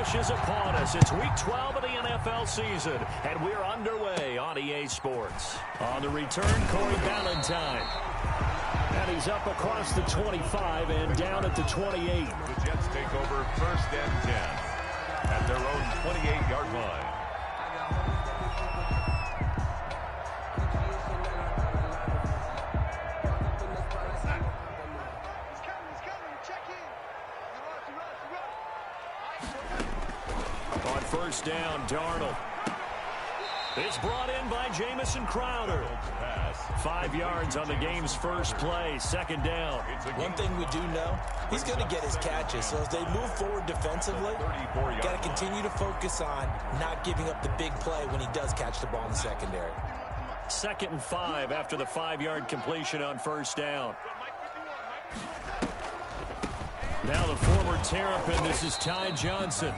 rush is upon us. It's Week 12 of the NFL season, and we're underway on EA Sports. On the return, Corey Ballantyne. And he's up across the 25 and down at the 28. The Jets take over 1st and 10 at their own 28-yard line. On 1st down, Darnold. It's brought in by Jamison Crowder. 5 yards on the game's first play. 2nd down. One thing we do know, he's going to get his catches. So as they move forward defensively, got to continue to focus on not giving up the big play when he does catch the ball in the secondary. 2nd and 5 after the 5-yard completion on 1st down. Now the former Terrapin, this is Ty Johnson.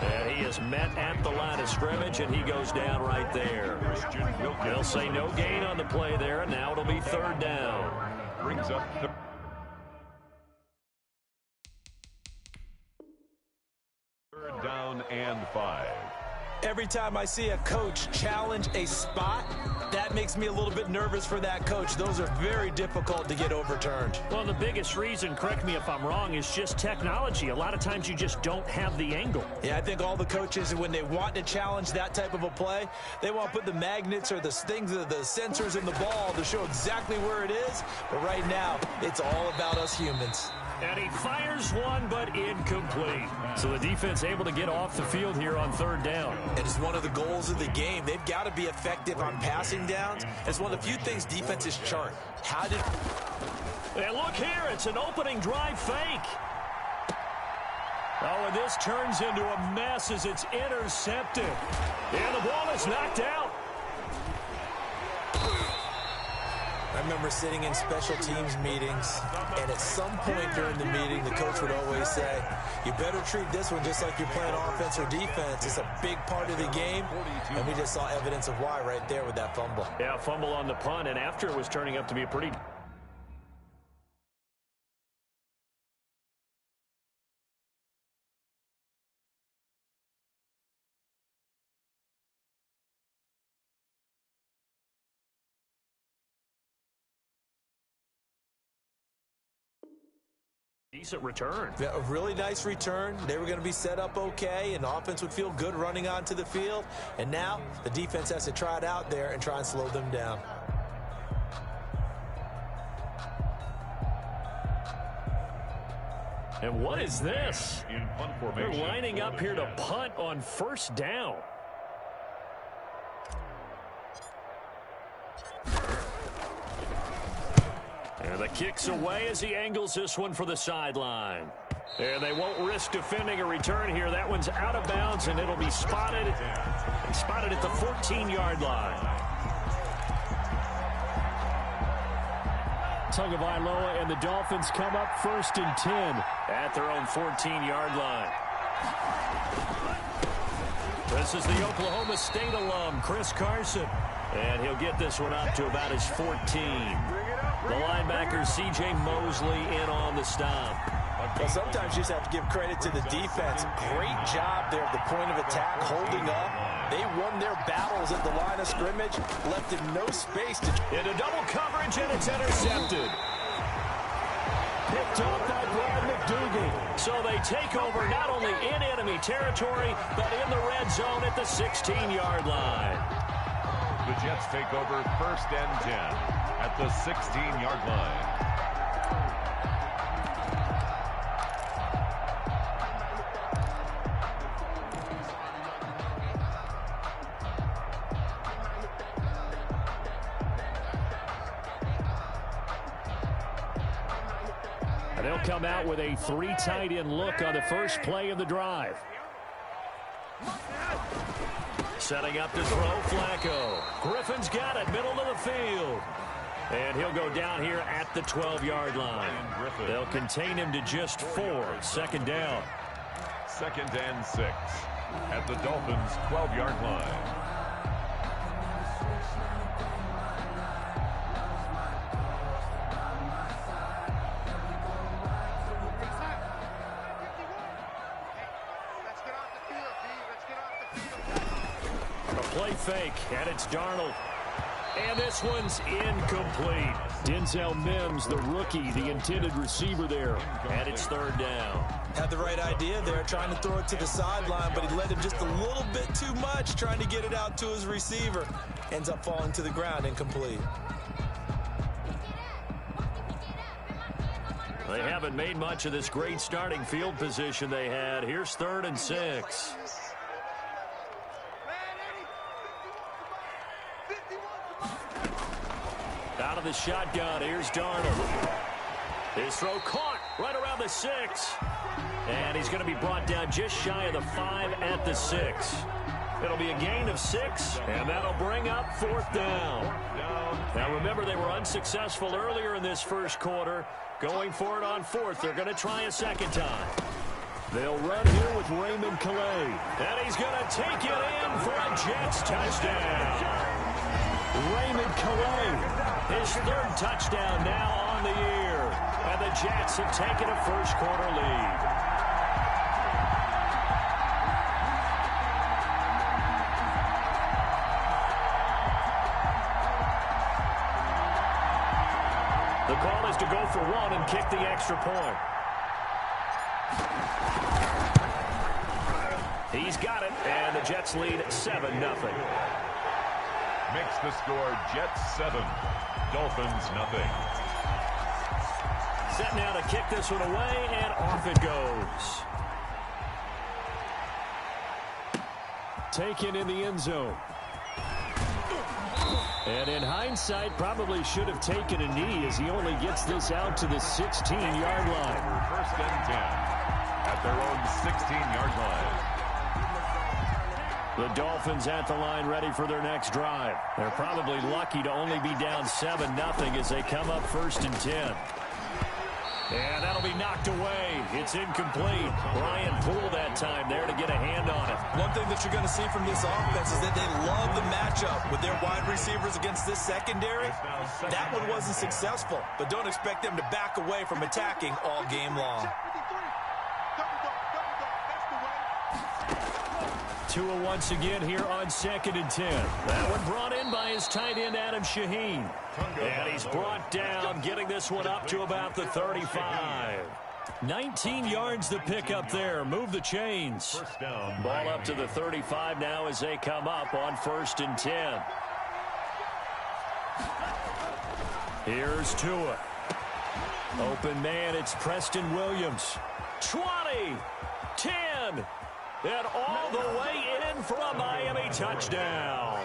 And he is met at the line of scrimmage, and he goes down right there. They'll say no gain on the play there, and now it'll be 3rd down. Brings up the 3rd down and 5. Every time I see a coach challenge a spot, that makes me a little bit nervous for that coach. Those are very difficult to get overturned. Well, the biggest reason, correct me if I'm wrong, is just technology. A lot of times you just don't have the angle. Yeah, I think all the coaches, when they want to challenge that type of a play, they want to put the magnets or the things, the sensors in the ball to show exactly where it is. But right now, it's all about us humans. And he fires one, but incomplete. So the defense able to get off the field here on 3rd down. It is one of the goals of the game. They've got to be effective on passing downs. It's one of the few things defenses chart. And look here, it's an opening drive fake. Oh, and this turns into a mess as it's intercepted. And the ball is knocked out. I remember sitting in special teams meetings, and at some point during the meeting, the coach would always say, you better treat this one just like you're playing offense or defense. It's a big part of the game, and we just saw evidence of why right there with that fumble. Yeah, fumble on the punt, and after it was turning up to be a pretty... decent return. Yeah, a really nice return. They were going to be set up okay, and the offense would feel good running onto the field. And now the defense has to try it out there and try and slow them down. And what is this? They're lining up here to punt on 1st down. And the kick's away as he angles this one for the sideline. And they won't risk defending a return here. That one's out of bounds, and it'll be spotted at the 14-yard line. Tagovailoa and the Dolphins come up 1st and 10 at their own 14-yard line. This is the Oklahoma State alum, Chris Carson. And he'll get this one up to about his 14. The linebacker, C.J. Mosley, in on the stop. Well, sometimes you just have to give credit to the defense. Great job there at the point of attack, holding up. They won their battles at the line of scrimmage, left him no space to... Into double coverage, and it's intercepted. Picked off by Brad McDougal. So they take over not only in enemy territory, but in the red zone at the 16-yard line. The Jets take over 1st and 10 at the 16-yard line. And they'll come out with a 3 tight end look on the first play of the drive. Setting up to throw, Flacco. Griffin's got it, middle of the field. And he'll go down here at the 12-yard line. They'll contain him to just 4. 2nd down. 2nd and 6 at the Dolphins' 12-yard line. play fake, and it's Darnold. And this one's incomplete. Denzel Mims, the rookie, the intended receiver there. And it's third down. Had the right idea there, trying to throw it to the sideline, but he led him just a little bit too much, trying to get it out to his receiver. Ends up falling to the ground, incomplete. They haven't made much of this great starting field position they had. Here's 3rd and 6. Out of the shotgun, here's Darnold. His throw caught right around the 6. And he's going to be brought down just shy of the 5 at the 6. It'll be a gain of 6, and that'll bring up 4th down. Now remember, they were unsuccessful earlier in this first quarter. Going for it on 4th. They're going to try a second time. They'll run here with Raymond Calais. And he's going to take it in for a Jets touchdown. Raymond Calais, his 3rd touchdown now on the year. And the Jets have taken a first quarter lead. The call is to go for 1 and kick the extra point. He's got it, and the Jets lead 7-0. Makes the score Jets 7, Dolphins nothing. Set now to kick this one away, and off it goes. Taken in the end zone. And in hindsight, probably should have taken a knee as he only gets this out to the 16-yard line. 1st and 10 at their own 16-yard line. The Dolphins at the line ready for their next drive. They're probably lucky to only be down 7-0 as they come up 1st and 10. And that'll be knocked away. It's incomplete. Brian Poole that time there to get a hand on it. One thing that you're going to see from this offense is that they love the matchup with their wide receivers against this secondary. That one wasn't successful, but don't expect them to back away from attacking all game long. Tua once again here on 2nd and 10. That one brought in by his tight end, Adam Shaheen. And he's brought down, getting this one up to about the 35. 19 yards to pick up there. Move the chains. Ball up to the 35 now as they come up on 1st and 10. Here's Tua. Open man, it's Preston Williams. 20, 10. And all the way in for a Miami touchdown.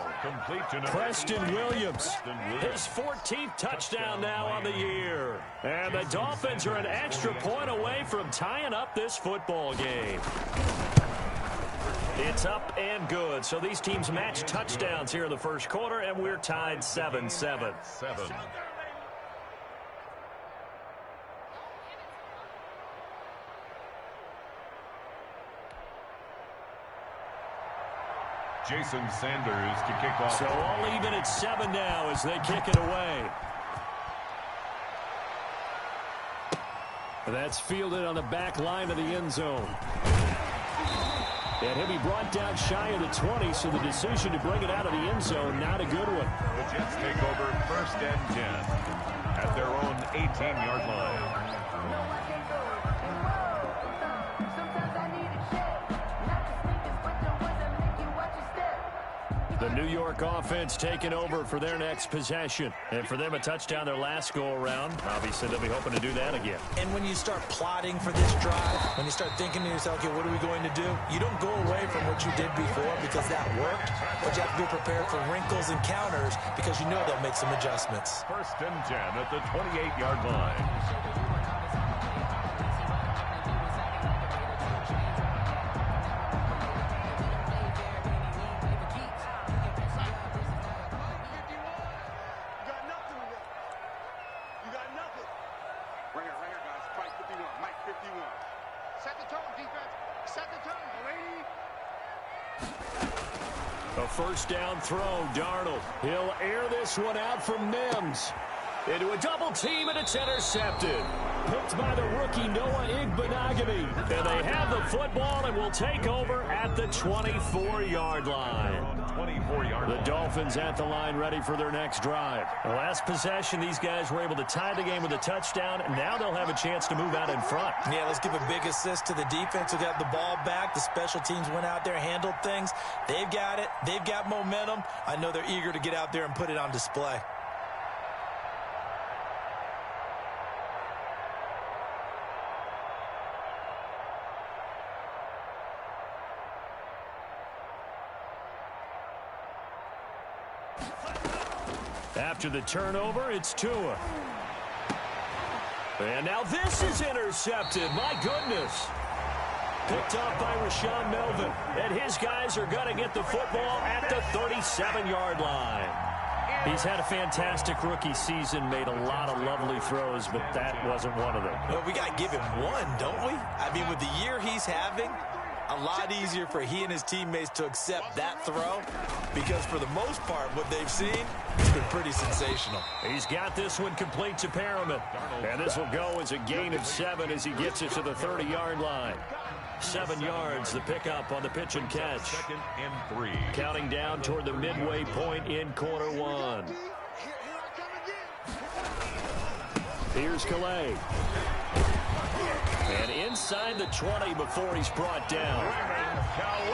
Preston Williams, his 14th touchdown now on the year. And the Dolphins are an extra point away from tying up this football game. It's up and good. So these teams match touchdowns here in the first quarter, and we're tied 7-7. Jason Sanders to kick off. So all even at 7 now as they kick it away. That's fielded on the back line of the end zone. And he'll be brought down shy of the 20, so the decision to bring it out of the end zone, not a good one. The Jets take over 1st and 10 at their own 18-yard line. The New York offense taking over for their next possession. And for them, a touchdown their last go-around. Obviously, they'll be hoping to do that again. And when you start plotting for this drive, when you start thinking to yourself, okay, what are we going to do? You don't go away from what you did before because that worked. But you have to be prepared for wrinkles and counters because you know they'll make some adjustments. 1st and 10 at the 28-yard line. First down throw, Darnold. He'll air this one out from Mims. Into a double team, and it's intercepted. picked by the rookie Noah Igbenogany. And they have the football and will take over at the 24-yard line. The Dolphins at the line ready for their next drive. The last possession, these guys were able to tie the game with a touchdown, and now they'll have a chance to move out in front. Yeah, let's give a big assist to the defense who got the ball back. The special teams went out there, handled things. They've got it. They've got momentum. I know they're eager to get out there and put it on display. After the turnover, it's Tua. And now this is intercepted. My goodness. Picked up by Rashawn Melvin. And his guys are going to get the football at the 37-yard line. He's had a fantastic rookie season, made a lot of lovely throws, but that wasn't one of them. Well, we got to give him one, don't we? I mean, with the year he's having, a lot easier for he and his teammates to accept that throw because for the most part, what they've seen has been pretty sensational. He's got this one complete to Perriman. And this will go as a gain of 7 as he gets it to the 30-yard line. 7 yards, the pickup on the pitch and catch. 2nd and 3. Counting down toward the midway point in quarter 1. Here's Calais. And inside the 20 before he's brought down.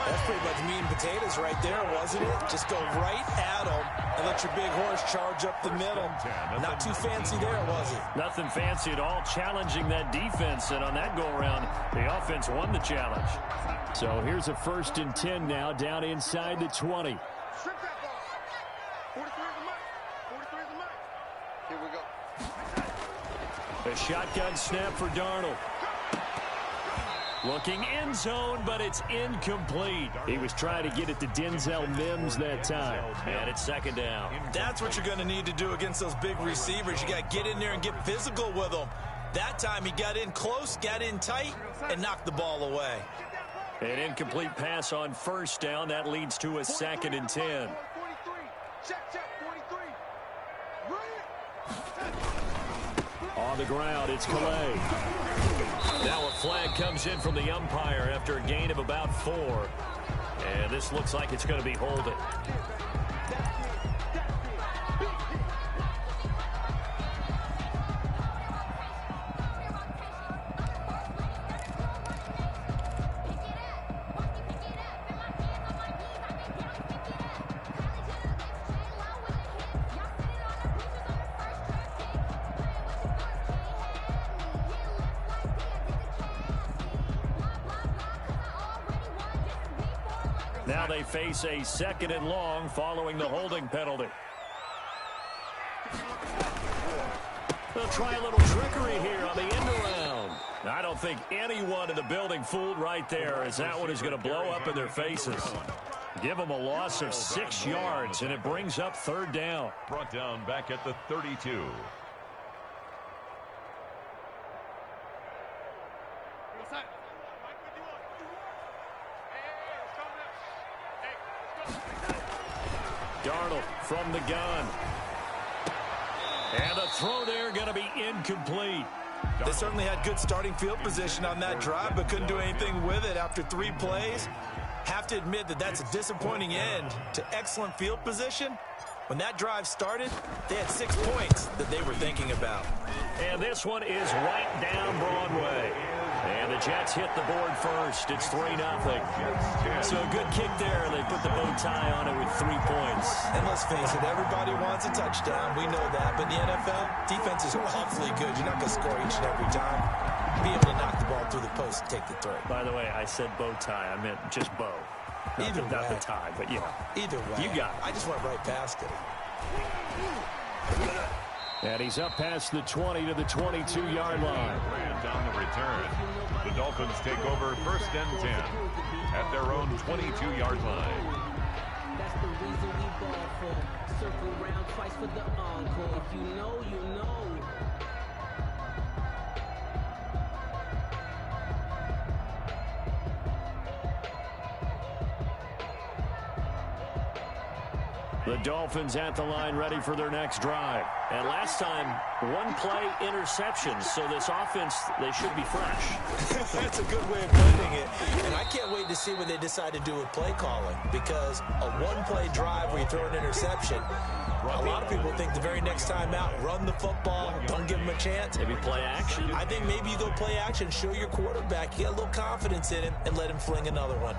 That's pretty much meat and potatoes right there, wasn't it? Just go right at him and let your big horse charge up the middle. Not too fancy there, was it? Nothing fancy at all, challenging that defense. And on that go-around, the offense won the challenge. So here's a 1st and 10 now, down inside the 20. Here we go. A shotgun snap for Darnold. Looking end zone, but it's incomplete. He was trying to get it to Denzel Mims that time. And it's 2nd down. That's what you're going to need to do against those big receivers. You got to get in there and get physical with them. That time he got in close, got in tight, and knocked the ball away. An incomplete pass on 1st down. That leads to a 2nd and 10. On the ground, it's Calais. Now a flag comes in from the umpire after a gain of about 4. And this looks like it's going to be holding. Now they face a 2nd and long following the holding penalty. They'll try a little trickery here on the end around. I don't think anyone in the building fooled right there, as that one is going to blow up in their faces. Give them a loss of 6 yards, and it brings up 3rd down. Brought down back at the 32. Darnold from the gun. And the throw there going to be incomplete. They certainly had good starting field position on that drive, but couldn't do anything with it after 3 plays. Have to admit that that's a disappointing end to excellent field position. When that drive started, they had 6 points that they were thinking about. And this one is right down Broadway. And the Jets hit the board first. It's 3-0. So a good kick there. They put the bow tie on it with 3 points. And let's face it, everybody wants a touchdown. We know that. But in the NFL, defense is awfully good. You're not going to score each and every time. Be able to knock the ball through the post and take the throw. By the way, I said bow tie. I meant just bow. Not the tie, but yeah. Either way. You got it. I just went right past it. And he's up past the 20 to the 22-yard line. And on the return, the Dolphins take over 1st and 10 at their own 22-yard line. That's the reason we ball for. Circle round twice for the encore. If you know, you know. The Dolphins at the line ready for their next drive. And last time, one play interception. So this offense, they should be fresh. That's a good way of putting it. And I can't wait to see what they decide to do with play calling. Because a one-play drive where you throw an interception, a lot of people think the very next time out, run the football, don't give them a chance. Maybe play action? I think maybe you go play action, show your quarterback, you get a little confidence in him, and let him fling another one.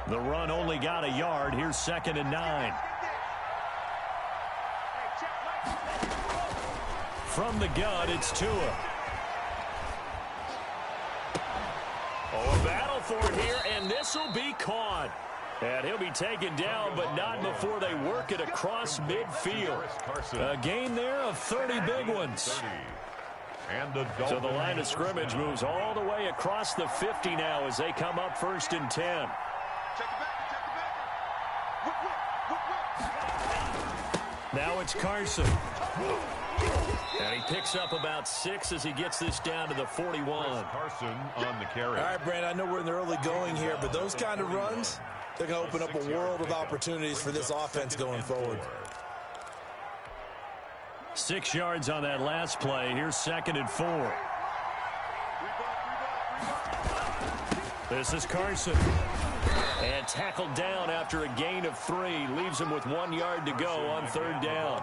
The run only got a yard. Here's 2nd and 9. From the gun, it's Tua. Oh, a battle for it here, and this will be caught. And he'll be taken down, but not before they work it across midfield. A gain there of 30 big ones. So the line of scrimmage moves all the way across the 50 now as they come up 1st and 10. Now it's Carson. And he picks up about 6 as he gets this down to the 41. Carson on the carry. All right, Brandon, I know we're in the early going here, but those kind of runs, they're going to open up a world of opportunities for this offense going forward. 6 yards on that last play. Here's 2nd and 4. This is Carson. And tackled down after a gain of 3. Leaves him with 1 yard to go on 3rd down.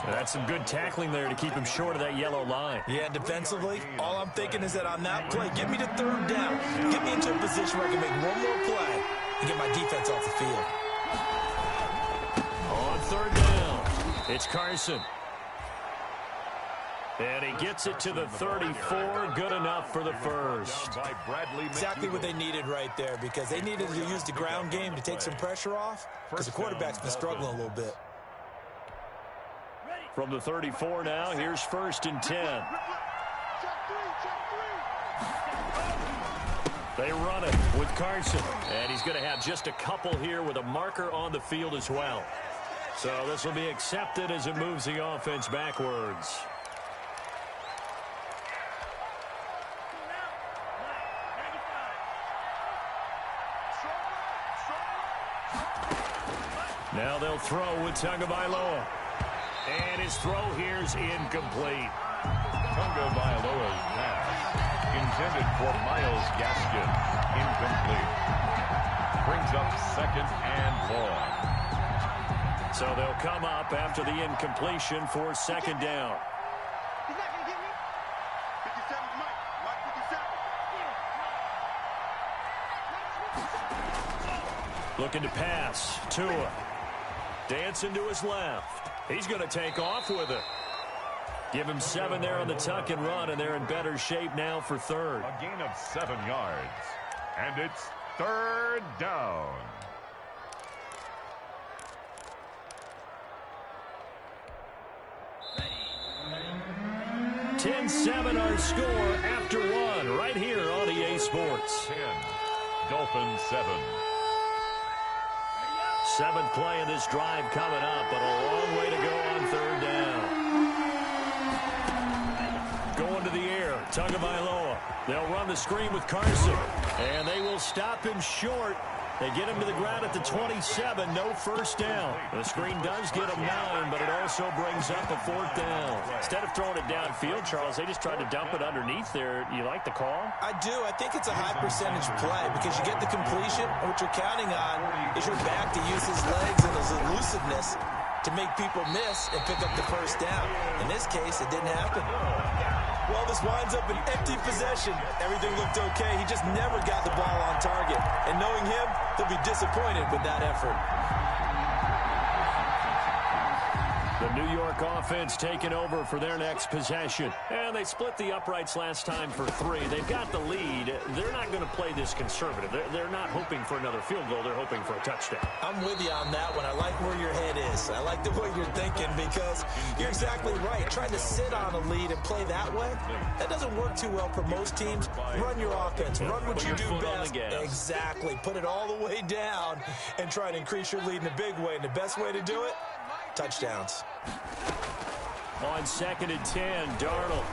That's some good tackling there to keep him short of that yellow line. Yeah, defensively, all I'm thinking is that on that play, get me to 3rd down. Get me into a position where I can make one more play and get my defense off the field. On 3rd down, it's Carson. And he gets it to the 34. Good enough for the first. Exactly what they needed right there, because they needed to use the ground game to take some pressure off, because the quarterback's been struggling a little bit. From the 34 now, here's 1st and 10. They run it with Carson. And he's going to have just a couple here with a marker on the field as well. So this will be accepted as it moves the offense backwards. Now they'll throw with Tagovailoa. And his throw here's incomplete. Tagovailoa's pass intended for Myles Gaskin. Incomplete. Brings up 2nd and 4. So they'll come up after the incompletion for 2nd down. He's not going to get me. 57's Mike. Mike 57. Looking to pass. Tua. Dancing to his left. He's going to take off with it. Give him 7 there on the tuck and run, and they're in better shape now for 3rd. A gain of 7 yards. And it's 3rd down. Ready. 10-7 our score after 1 right here on EA Sports. 10. Dolphins 7. 7th play of this drive coming up, but a long way to go on 3rd down. Going to the air, Tagovailoa. They'll run the screen with Carson, and they will stop him short. They get him to the ground at the 27, no 1st down. The screen does get him 9, but it also brings up a 4th down. Instead of throwing it downfield, Charles, they just tried to dump it underneath there. You like the call? I do. I think it's a high percentage play, because you get the completion, and what you're counting on is your back to use his legs and his elusiveness to make people miss and pick up the 1st down. In this case, it didn't happen. Well, this winds up an empty possession. Everything looked okay. He just never got the ball on target. And knowing him, he'll be disappointed with that effort. The New York offense taking over for their next possession. And they split the uprights last time for 3. They've got the lead. They're not going to play this conservative. They're not hoping for another field goal. They're hoping for a touchdown. I'm with you on that one. I like where your head is. I like the way you're thinking, because you're exactly right. Trying to sit on a lead and play that way, that doesn't work too well for most teams. Run your offense. Run what you do best. Exactly. Put it all the way down and try to increase your lead in a big way. And the best way to do it, touchdowns. On 2nd and 10, Darnold.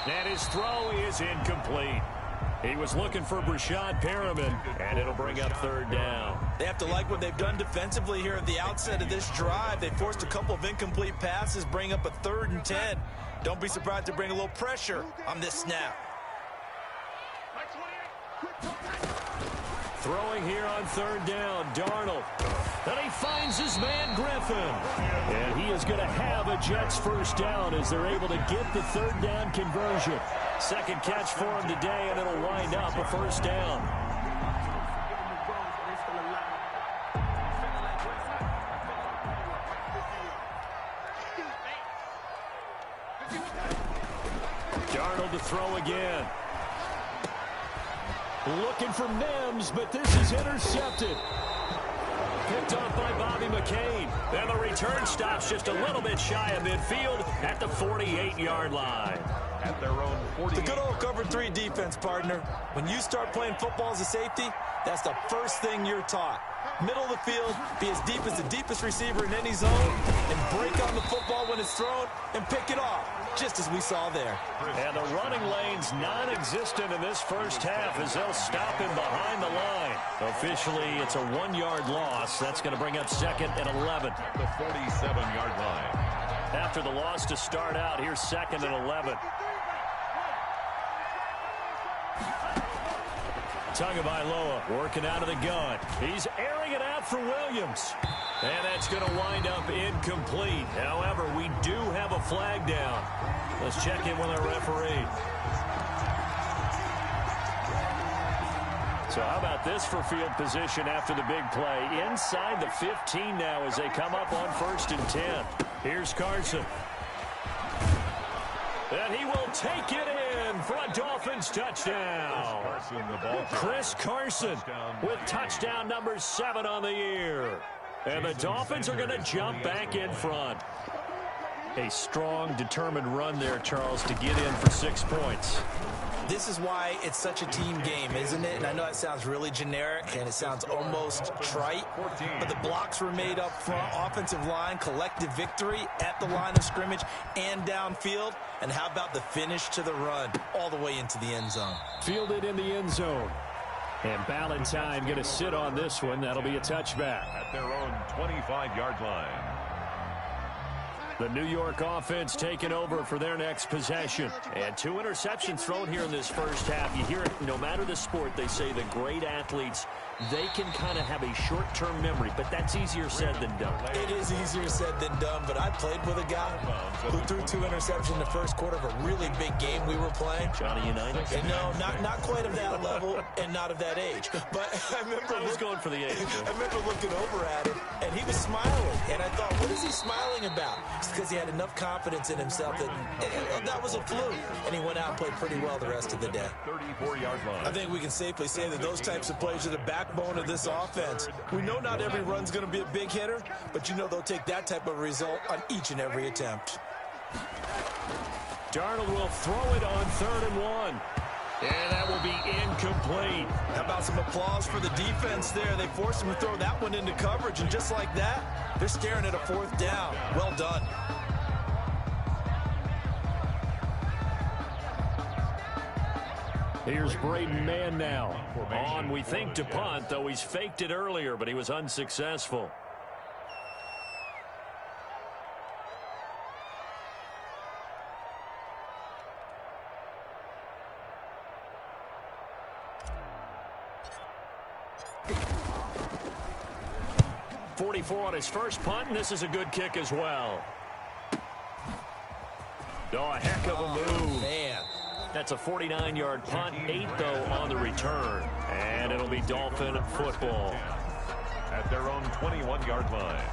And his throw is incomplete. He was looking for Brashad Perriman, and it'll bring up 3rd down. They have to like what they've done defensively here at the outset of this drive. They forced a couple of incomplete passes, bring up a 3rd and 10. Don't be surprised to bring a little pressure on this snap. Throwing here on 3rd down, Darnold. And he finds his man, Griffin. And he is going to have a Jets 1st down as they're able to get the 3rd down conversion. 2nd catch for him today, and it'll wind up a 1st down. Darnold to throw again. Looking for Mims, but this is intercepted. Picked off by Bobby McCain. And the return stops just a little bit shy of midfield at the 48-yard line. At their own 48. The good old cover 3 defense, partner. When you start playing football as a safety, that's the first thing you're taught. Middle of the field, be as deep as the deepest receiver in any zone, and break on the football when it's thrown and pick it off, just as we saw there. And the running lane's non-existent in this 1st half as they'll stop him behind the line. Officially, it's a 1-yard loss. That's going to bring up 2nd and 11. The 47-yard line. After the loss to start out, here's 2nd and 11. Tagovailoa working out of the gun. He's airing it out for Williams. And that's going to wind up incomplete. However, we do have a flag down. Let's check in with our referee. So how about this for field position after the big play? Inside the 15 now as they come up on 1st and 10. Here's Carson. And he will take it in for a Dolphins touchdown. Chris Carson with touchdown number 7 on the year. And the Dolphins are going to jump back in front. A strong, determined run there, Charles, to get in for 6 points. This is why it's such a team game, isn't it? And I know it sounds really generic and it sounds almost trite, but the blocks were made up front, offensive line, collective victory at the line of scrimmage and downfield. And how about the finish to the run all the way into the end zone? Fielded in the end zone. And Ballantyne going to sit on this one. That'll be a touchback. At their own 25-yard line. The New York offense taking over for their next possession. And 2 interceptions thrown here in this 1st half. You hear it no matter the sport. They say the great athletes, they can kind of have a short-term memory, but that's easier said than done. It is easier said than done, but I played with a guy who threw 2 interceptions in the 1st quarter of a really big game we were playing. Johnny Unitas? And no, not quite of that level and not of that age. But I remember I was going for the age. I remember looking over at him, and he was smiling. And I thought, what is he smiling about? It's because he had enough confidence in himself that was a fluke. And he went out and played pretty well the rest of the day. 34-yard line. I think we can safely say that those types of plays are the backbone of this offense. We know not every run's going to be a big hitter, but you know they'll take that type of result on each and every attempt. Darnold will throw it on 3rd and 1. And that will be incomplete. How about some applause for the defense there? They forced him to throw that one into coverage, and just like that, they're staring at a 4th down. Well done. Here's Braden Mann now. On, we think, to punt, though he's faked it earlier, but he was unsuccessful. .44 on his first punt, and this is a good kick as well. Oh, a heck of a move. Man. That's a 49-yard punt, 8, though, on the return. And it'll be Dolphin football. At their own 21-yard line.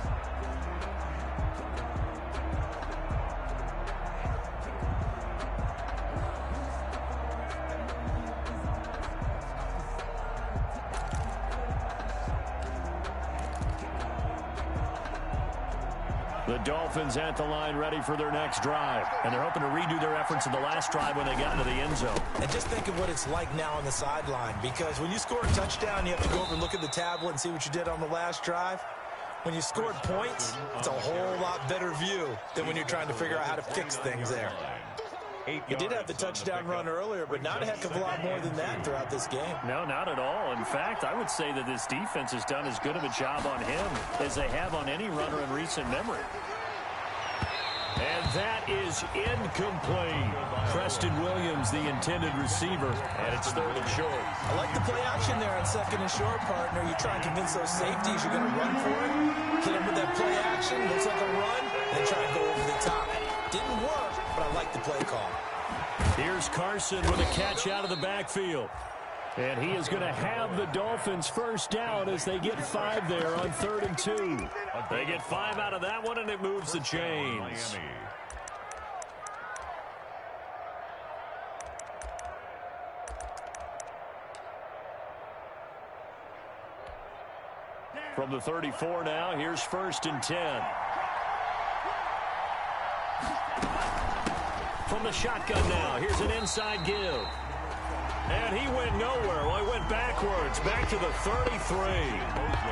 The Dolphins at the line ready for their next drive. And they're hoping to redo their efforts in the last drive when they got into the end zone. And just think of what it's like now on the sideline, because when you score a touchdown, you have to go over and look at the tablet and see what you did on the last drive. when you scored points, it's a whole lot better view than when you're trying to figure out how to fix things there. He did have the touchdown run earlier, but not a heck of a lot more than that throughout this game. No, not at all. In fact, I would say that this defense has done as good of a job on him as they have on any runner in recent memory. And that is incomplete. Preston Williams, the intended receiver, and it's 3rd and short. I like the play action there on 2nd and short, partner. You try and convince those safeties you're going to run for it. Hit them with that play action. Looks like a run. And try and go over the top. Didn't work, but I like the play call. Here's Carson with a catch out of the backfield. And he is going to have the Dolphins first down as they get 5 there on 3rd and 2. They get 5 out of that one, and it moves the chains. From the 34 now, here's 1st and 10. From the shotgun now, here's an inside give. And he went nowhere. Well, he went backwards, back to the 33.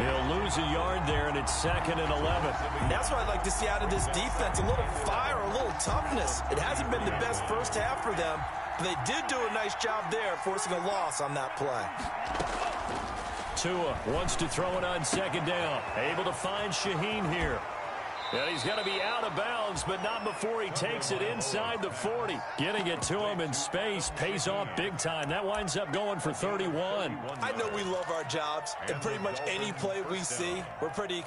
He'll lose a yard there, and it's 2nd and 11. And that's what I'd like to see out of this defense, a little fire, a little toughness. It hasn't been the best first half for them, but they did do a nice job there, forcing a loss on that play. Tua wants to throw it on 2nd down. Able to find Shaheen here. And he's got to be out of bounds, but not before he takes it inside the 40. Getting it to him in space pays off big time. That winds up going for 31. I know we love our jobs, and pretty much any play we see, we're pretty,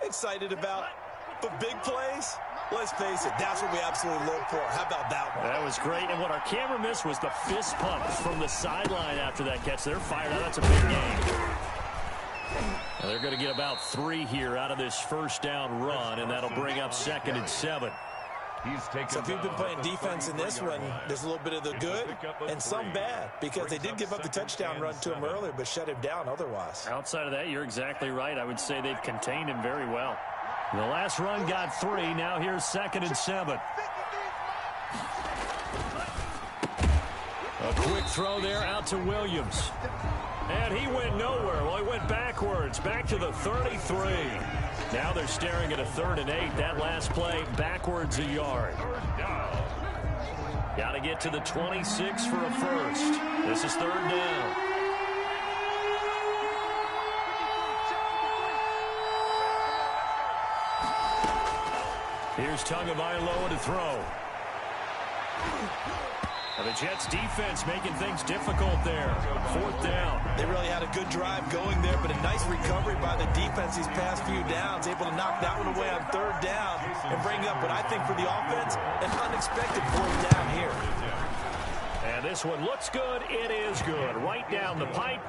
excited about. But big plays, let's face it, that's what we absolutely look for. How about that one? That was great, and what our camera missed was the fist pump from the sideline after that catch. They're fired out. That's a big game. Now they're going to get about 3 here out of this first down run, and that'll bring up 2nd and 7. So if you've been playing defense in this one, there's a little bit of the good and some bad, because they did give up the touchdown run to him earlier, but shut him down otherwise. Outside of that, you're exactly right. I would say they've contained him very well. The last run got 3. Now here's 2nd and 7. A quick throw there out to Williams. And he went nowhere. Well, he went backwards, back to the 33. Now they're staring at a 3rd and 8. That last play, backwards a yard. Got to get to the 26 for a first. This is 3rd down. Here's Tagovailoa to throw. And the Jets defense making things difficult there. 4th down. They really had a good drive going there, but a nice recovery by the defense these past few downs, able to knock that one away on 3rd down and bring up what I think for the offense, an unexpected 4th down here. And this one looks good. It is good. Right down the pipe.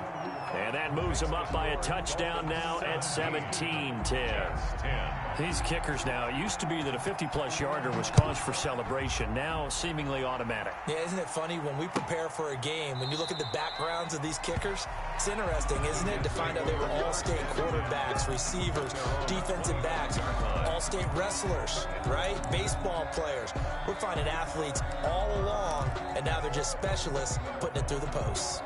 And that moves them up by a touchdown now at 17-10. These kickers now, it used to be that a 50-plus yarder was cause for celebration. Now seemingly automatic. Yeah, isn't it funny when we prepare for a game, when you look at the backgrounds of these kickers, it's interesting, isn't it, to find out they were all-state quarterbacks, receivers, defensive backs, all-state wrestlers, right? Baseball players. We're finding athletes all along, and now they're just specialists putting it through the posts.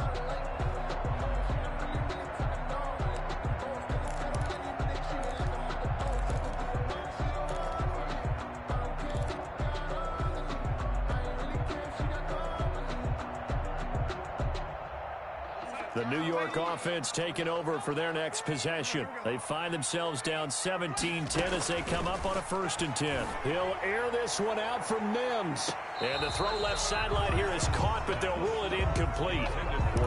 The New York offense taking over for their next possession. They find themselves down 17-10 as they come up on a 1st and 10. He'll air this one out from Mims. And the throw left sideline here is caught, but they'll rule it incomplete.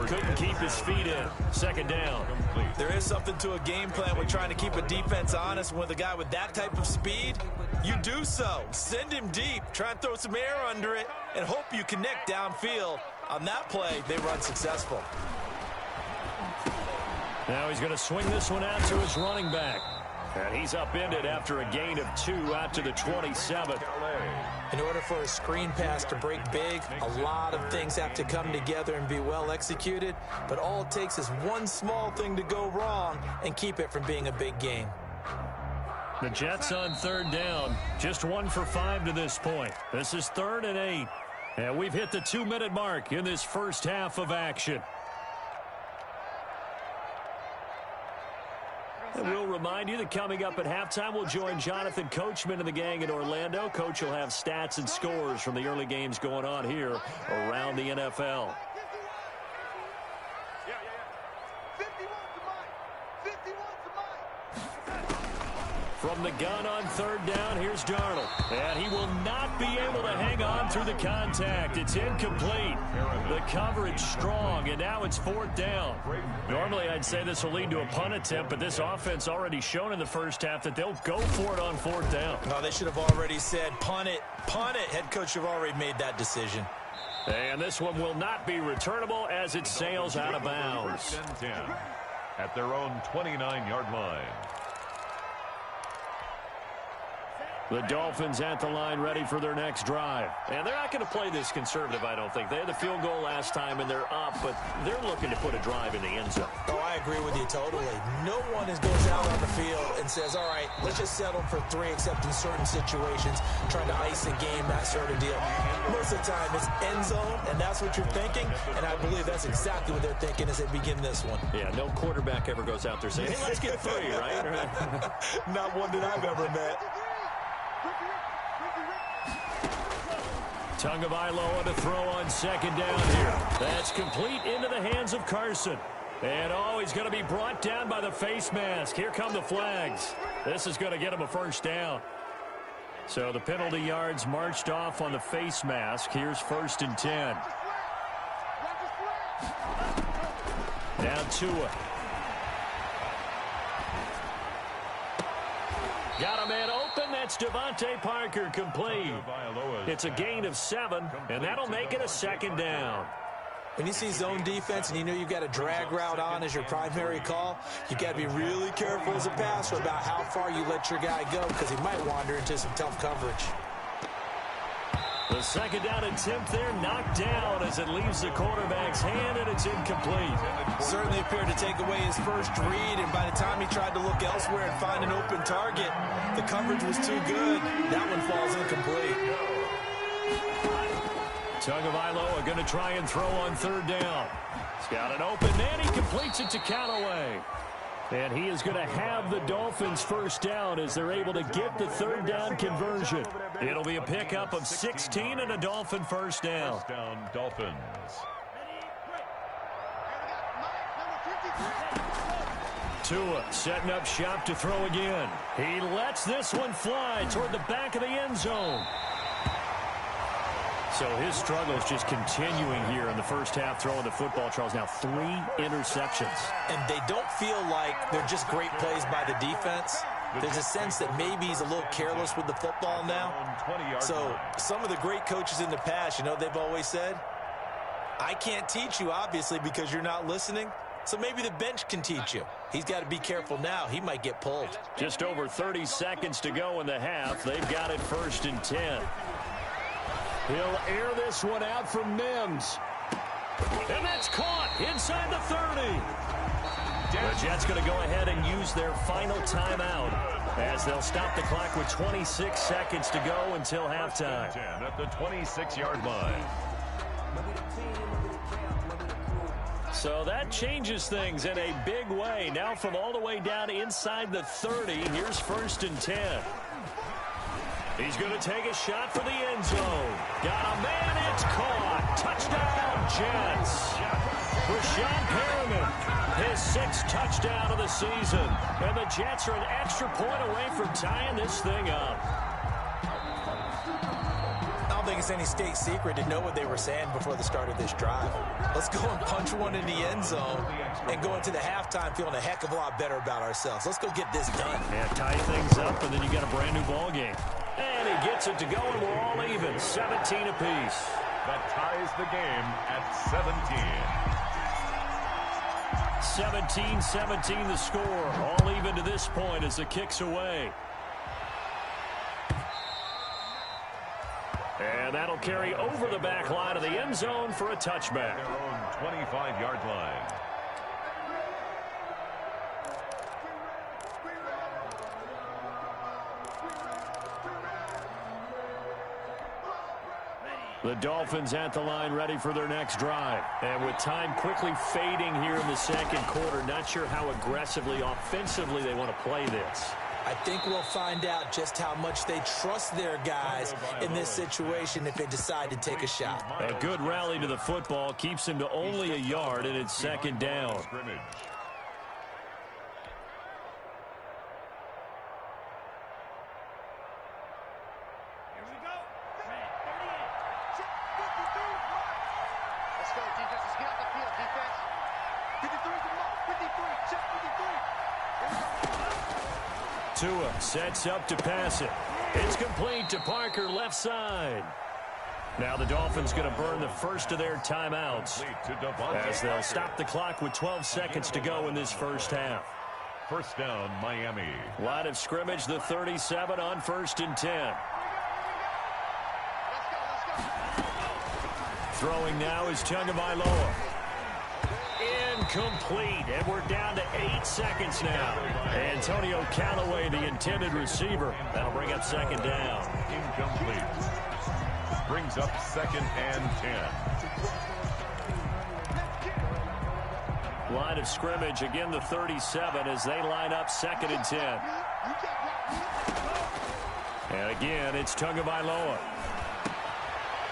Couldn't keep his feet in. 2nd down. There is something to a game plan when trying to keep a defense honest. With a guy with that type of speed, you do so. Send him deep. Try and throw some air under it and hope you connect downfield. On that play, they run successful. Now he's going to swing this one out to his running back. And he's upended after a gain of 2 out to the 27. In order for a screen pass to break big, a lot of things have to come together and be well executed. But all it takes is one small thing to go wrong and keep it from being a big game. The Jets on 3rd down. Just 1 for 5 to this point. This is 3rd and 8. And we've hit the 2-minute mark in this first half of action. And we'll remind you that coming up at halftime, we'll join Jonathan Coachman and the gang in Orlando. Coach will have stats and scores from the early games going on here around the NFL. From the gun on third down, here's Darnold. And he will not be able to hang on through the contact. It's incomplete. The coverage strong, and now it's fourth down. Normally, I'd say this will lead to a punt attempt, but this offense already shown in the first half that they'll go for it on fourth down. No, they should have already said, punt it, punt it. Head coach have already made that decision. And this one will not be returnable as it sails out of bounds. First and 10 at their own 29-yard line. The Dolphins at the line ready for their next drive. And they're not going to play this conservative, I don't think. They had the field goal last time, and they're up, but they're looking to put a drive in the end zone. Oh, I agree with you totally. No one goes out on the field and says, all right, let's just settle for 3, except in certain situations, trying to ice a game, that sort of deal. Most of the time, it's end zone, and that's what you're thinking, and I believe that's exactly what they're thinking as they begin this one. Yeah, no quarterback ever goes out there saying, hey, let's get 3, right? Not one that I've ever met. Tagovailoa to throw on second down here. That's complete into the hands of Carson. And, oh, he's going to be brought down by the face mask. Here come the flags. This is going to get him a first down. So the penalty yards marched off on the face mask. Here's first and 10. Now Tua. Got a man open. That's Devontae Parker complete. It's a gain of 7, and that'll make it a second down. When you see zone defense and you know you've got a drag route on as your primary call, you've got to be really careful as a passer about how far you let your guy go because he might wander into some tough coverage. The second down attempt there knocked down as it leaves the quarterback's hand, and it's incomplete. Certainly appeared to take away his first read, and by the time he tried to look elsewhere and find an open target, the coverage was too good. That one falls incomplete. Tagovailoa going to try and throw on third down. He's got an open man. He completes it to Callaway. And he is going to have the Dolphins first down as they're able to get the third down conversion. It'll be a pickup of 16 and a Dolphin first down. First down, Dolphins. Tua setting up shop to throw again. He lets this one fly toward the back of the end zone. So his struggles just continuing here in the first half throwing the football. Charles, now 3 interceptions. And they don't feel like they're just great plays by the defense. There's a sense that maybe he's a little careless with the football now. So some of the great coaches in the past, you know, they've always said, I can't teach you, obviously, because you're not listening. So maybe the bench can teach you. He's got to be careful now. He might get pulled. Just over 30 seconds to go in the half. They've got it first and 10. He'll air this one out from Mims. And that's caught inside the 30. The Jets going to go ahead and use their final timeout as they'll stop the clock with 26 seconds to go until halftime. 10 at the 26-yard line. So that changes things in a big way. Now from all the way down inside the 30, here's first and 10. He's going to take a shot for the end zone. Got a man, it's caught. Touchdown, Jets. Rashawn Perriman, his 6th touchdown of the season. And the Jets are an extra point away from tying this thing up. I don't think it's any state secret to know what they were saying before the start of this drive. Let's go and punch one in the end zone and go into the halftime feeling a heck of a lot better about ourselves. Let's go get this done. Yeah, tie things up, and then you got a brand new ball game. And he gets it to go, and we're all even, 17 apiece. That ties the game at 17. 17-17 the score. All even to this point as the kick's away. And that'll carry over the back line of the end zone for a touchback. Their own 25-yard line. The Dolphins at the line ready for their next drive. And with time quickly fading here in the second quarter, not sure how aggressively, offensively they want to play this. I think we'll find out just how much they trust their guys in this situation if they decide to take a shot. A good rally to the football keeps him to only a yard, and it's second down. Tua sets up to pass it. It's complete to Parker, left side. Now the Dolphins going to burn the first of their timeouts as they'll stop the clock with 12 seconds to go in this first half. First down, Miami. Line of scrimmage, the 37 on 1st and 10. Throwing now is Tagovailoa. Incomplete, and we're down to 8 seconds now. Antonio Callaway, the intended receiver. That'll bring up second down. Incomplete. Brings up 2nd and 10. Line of scrimmage, again the 37 as they line up 2nd and 10. And again, it's Tagovailoa.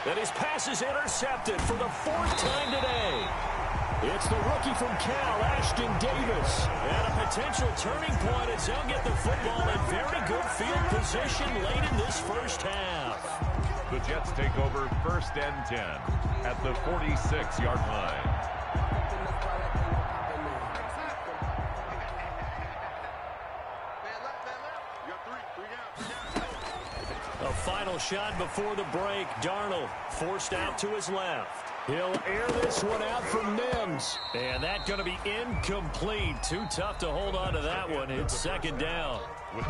And his pass is intercepted for the 4th time today. It's the rookie from Cal, Ashton Davis. And a potential turning point as they'll get the football in very good field position late in this first half. The Jets take over 1st and 10 at the 46-yard line. A final shot before the break. Darnold forced out to his left. He'll air this one out from Mims. And that's going to be incomplete. Too tough to hold on to that one. It's second down.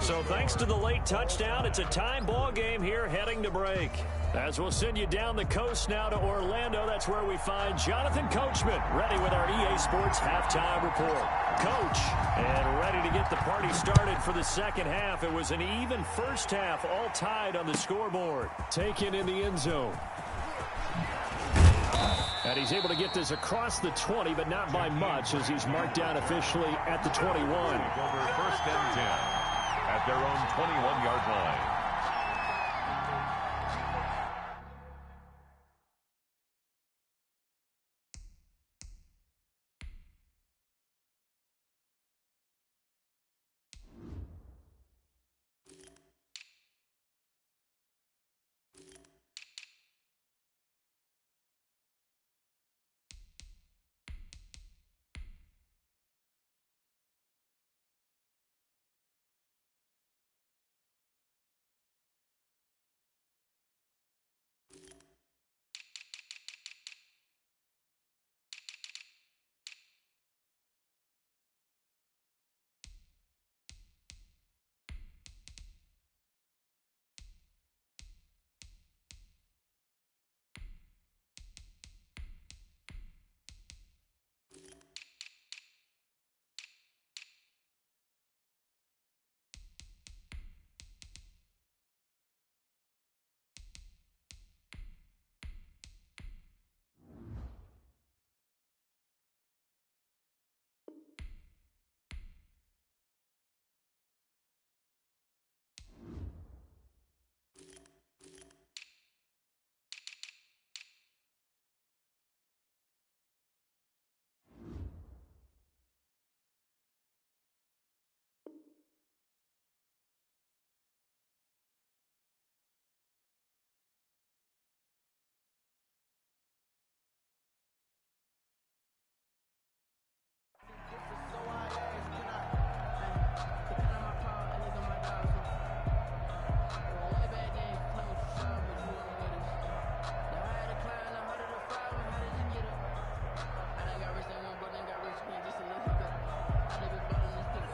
So thanks to the late touchdown, it's a time ball game here heading to break. As we'll send you down the coast now to Orlando, that's where we find Jonathan Coachman ready with our EA Sports halftime report. Coach, and ready to get the party started for the second half. It was an even first half, all tied on the scoreboard. Taken in the end zone. And he's able to get this across the 20, but not by much as he's marked down officially at the 21. Over 1st and 10 at their own 21-yard line.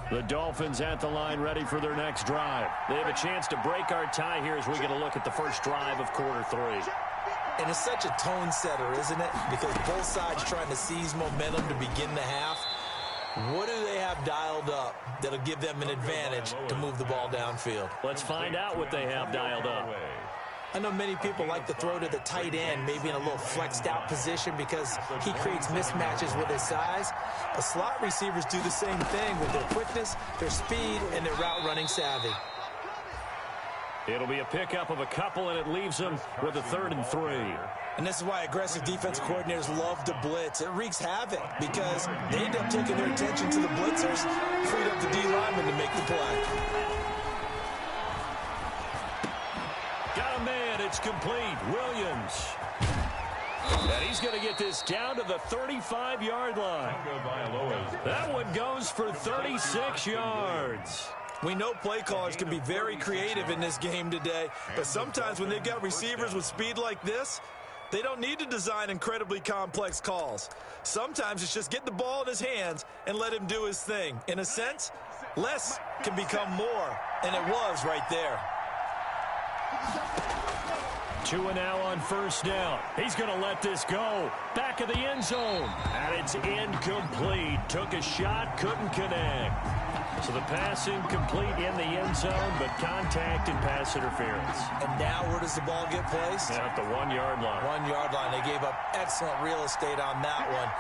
The Dolphins at the line ready for their next drive. They have a chance to break our tie here as we get a look at the first drive of quarter 3. And it's such a tone setter, isn't it? Because both sides trying to seize momentum to begin the half. What do they have dialed up that'll give them an advantage to move the ball downfield? Let's find out what they have dialed up. I know many people like to throw to the tight end, maybe in a little flexed out position because he creates mismatches with his size. But slot receivers do the same thing with their quickness, their speed, and their route running savvy. It'll be a pickup of a couple, and it leaves them with a 3rd and 3. And this is why aggressive defense coordinators love to blitz. It wreaks havoc because they end up taking their attention to the blitzers, freed up the D lineman to make the play. Got a man. It's complete. Williams. And he's going to get this down to the 35-yard line. That one goes for 36 yards. We know play callers can be very creative in this game today, but sometimes when they've got receivers with speed like this, they don't need to design incredibly complex calls. Sometimes it's just get the ball in his hands and let him do his thing. In a sense, less can become more, and it was right there. 2 and now on 1st down. He's going to let this go. Back of the end zone. And it's incomplete. Took a shot, couldn't connect. So the pass incomplete in the end zone, but contact and pass interference. And now where does the ball get placed? At the 1-yard line. 1-yard line. They gave up excellent real estate on that one.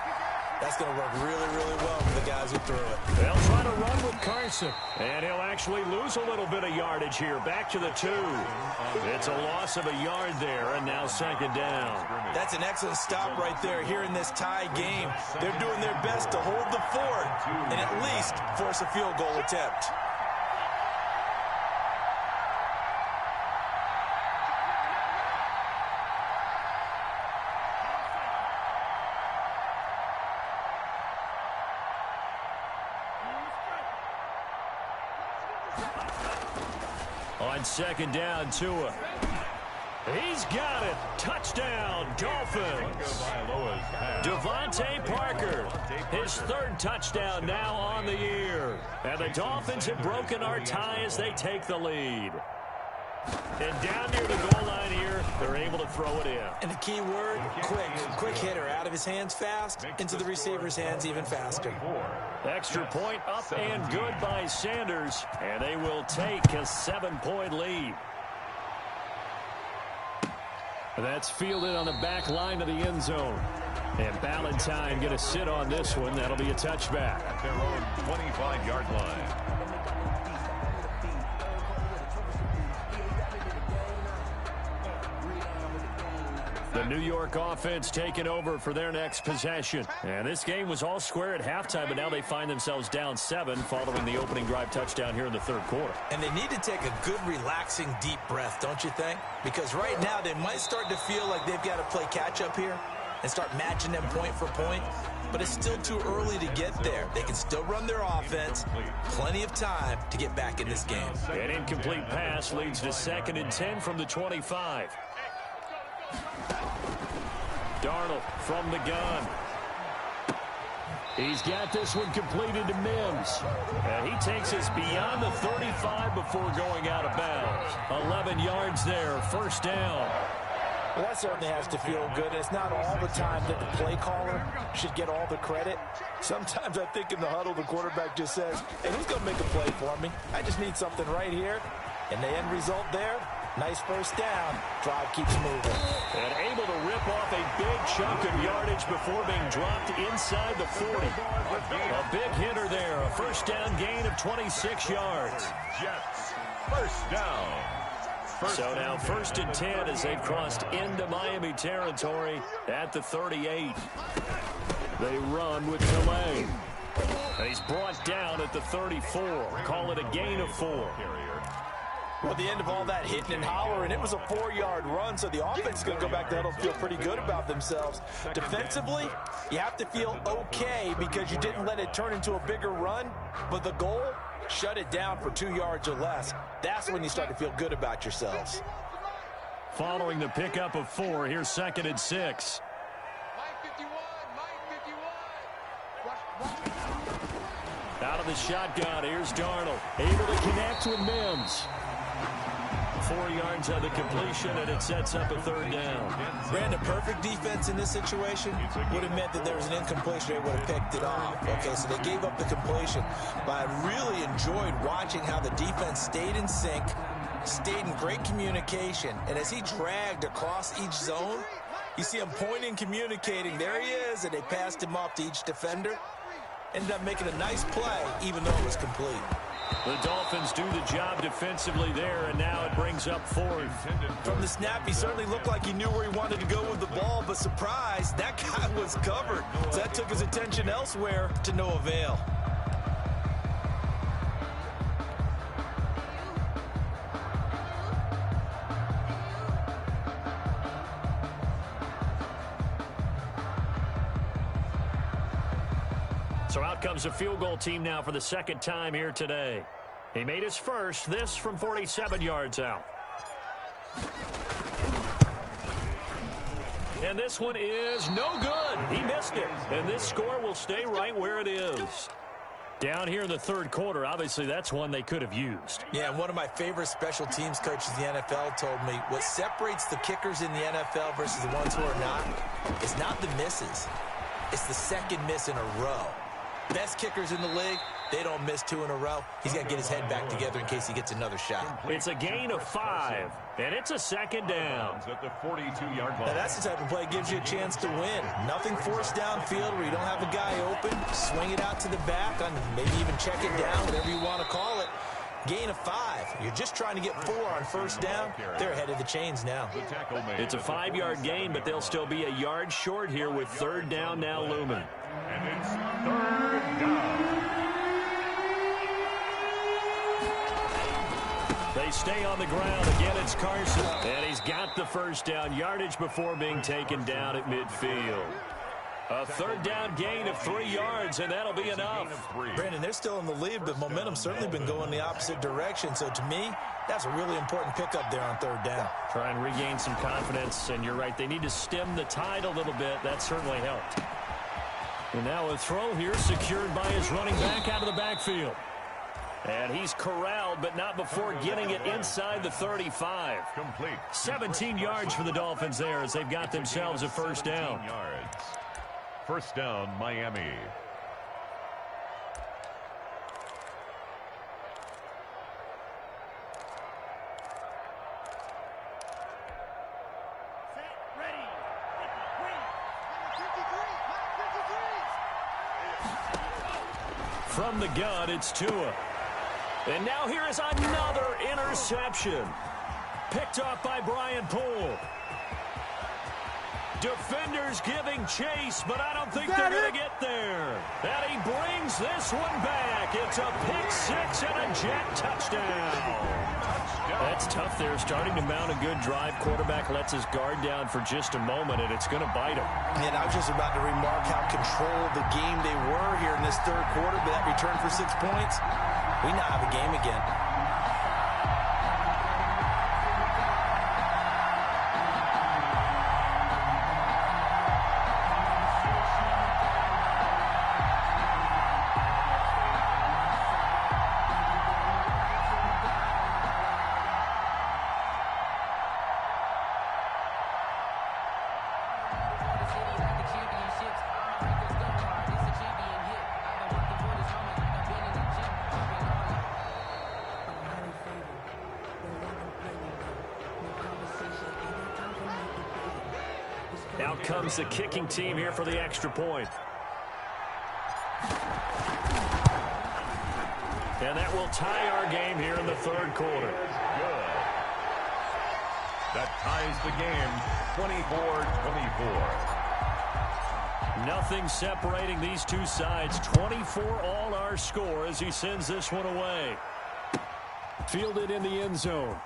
That's going to work really, really well for the guys who threw it. They'll try to run with Carson. And he'll actually lose a little bit of yardage here. Back to the 2. It's a loss of a yard there, and now 2nd down. That's an excellent stop right there here in this tie game. They're doing their best to hold the fort and at least force a field goal attempt. On 2nd down, Tua. He's got it. Touchdown, Dolphins. Devontae Parker, his 3rd touchdown now on the year. And the Dolphins have broken our tie as they take the lead. And down near the goal line here, they're able to throw it in. And the key word, quick. Quick hitter. Out of his hands fast, into the receiver's hands even faster. Extra point up and good by Sanders. And they will take a 7-point lead. That's fielded on the back line of the end zone. And Ballantyne going to sit on this one. That'll be a touchback. At their own 25-yard line. The New York offense taking over for their next possession. And this game was all square at halftime, but now they find themselves down 7 following the opening drive touchdown here in the 3rd quarter. And they need to take a good, relaxing, deep breath, don't you think? Because right now they might start to feel like they've got to play catch-up here and start matching them point for point. But it's still too early to get there. They can still run their offense. Plenty of time to get back in this game. An incomplete pass leads to 2nd and 10 from the 25. Darnold from the gun. He's got this one completed to Mims. And he takes us beyond the 35 before going out of bounds. 11 yards there, 1st down. Well, that certainly has to feel good. It's not all the time that the play caller should get all the credit. Sometimes I think in the huddle, the quarterback just says, hey, who's going to make a play for me? I just need something right here. And the end result there, nice 1st down. Drive keeps moving. And able to rip off a big chunk of yardage before being dropped inside the 40. A big hitter there. A 1st down gain of 26 yards. Jets, 1st down. So now 1st and 10 as they've crossed into Miami territory at the 38. They run with delay. And he's brought down at the 34. Call it a gain of 4. Well, at the end of all that hitting and hollering, it was a 4-yard run, so the offense is going to go back to huddle and feel pretty good about themselves. Defensively, you have to feel okay because you didn't let it turn into a bigger run, but the goal, shut it down for 2 yards or less. That's when you start to feel good about yourselves. Following the pickup of 4, here's 2nd and 6. Out of the shotgun, here's Darnold. Able to connect with Mims. 4 yards on the completion, and it sets up a 3rd down. Brandon, perfect defense in this situation would have meant that there was an incompletion. They would have picked it off. Okay, so they gave up the completion. But I really enjoyed watching how the defense stayed in sync, stayed in great communication. And as he dragged across each zone, you see him pointing, communicating. There he is, and they passed him off to each defender. Ended up making a nice play, even though it was complete. The Dolphins do the job defensively there, and now it brings up fourth. From the snap, he certainly looked like he knew where he wanted to go with the ball, but surprise, that guy was covered. So that took his attention elsewhere to no avail. So out comes a field goal team now for the second time here today. He made his first, this from 47 yards out. And this one is no good. He missed it. And this score will stay right where it is. Down here in the third quarter, obviously that's one they could have used. Yeah, and one of my favorite special teams coaches in the NFL told me what separates the kickers in the NFL versus the ones who are not is not the misses. It's the second miss in a row. Best kickers in the league, they don't miss 2 in a row. He's got to get his head back together in case he gets another shot. It's a gain of 5, and it's a second down. At the 42-yard line. Now that's the type of play that gives you a chance to win. Nothing forced downfield where you don't have a guy open. Swing it out to the back, on maybe even check it down, whatever you want to call it. Gain of 5. You're just trying to get 4 on first down. They're ahead of the chains now. It's a 5-yard gain, but they'll still be a yard short here with third down now looming. And it's third down. They stay on the ground. Again, it's Carson. And he's got the first down yardage before being taken down at midfield. A third down gain of 3 yards, and that'll be enough. Brandon, they're still in the lead, but momentum's certainly been going the opposite direction. So to me, that's a really important pickup there on third down. Try and regain some confidence, and you're right. They need to stem the tide a little bit. That certainly helped. And now a throw here secured by his running back out of the backfield. And he's corralled, but not before getting it inside the 35. Complete. 17 yards for the Dolphins there as they've got themselves a first down. Yards. First down, Miami. From the gun, it's Tua. And now here is another interception. Picked off by Brian Poole. Defenders giving chase, but I don't think they're going to get there. And he brings this one back. It's a pick 6 and a Jet touchdown. That's tough there. Starting to mount a good drive. Quarterback lets his guard down for just a moment, and it's going to bite him. And I was just about to remark how controlled the game they were here in this third quarter, but that return for 6 points, we now have a game again. Out comes the kicking team here for the extra point. And that will tie our game here in the third quarter. Good. That ties the game 24-24. Nothing separating these two sides. 24 all our score as he sends this one away. Fielded in the end zone.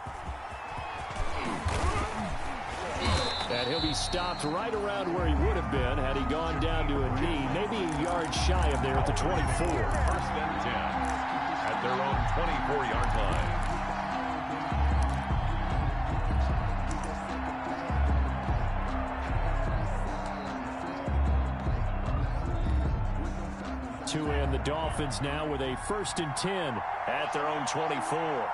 And he'll be stopped right around where he would have been had he gone down to a knee, maybe a yard shy of there at the 24. First and 10 at their own 24-yard line. Tua and the Dolphins now with a 1st and 10 at their own 24.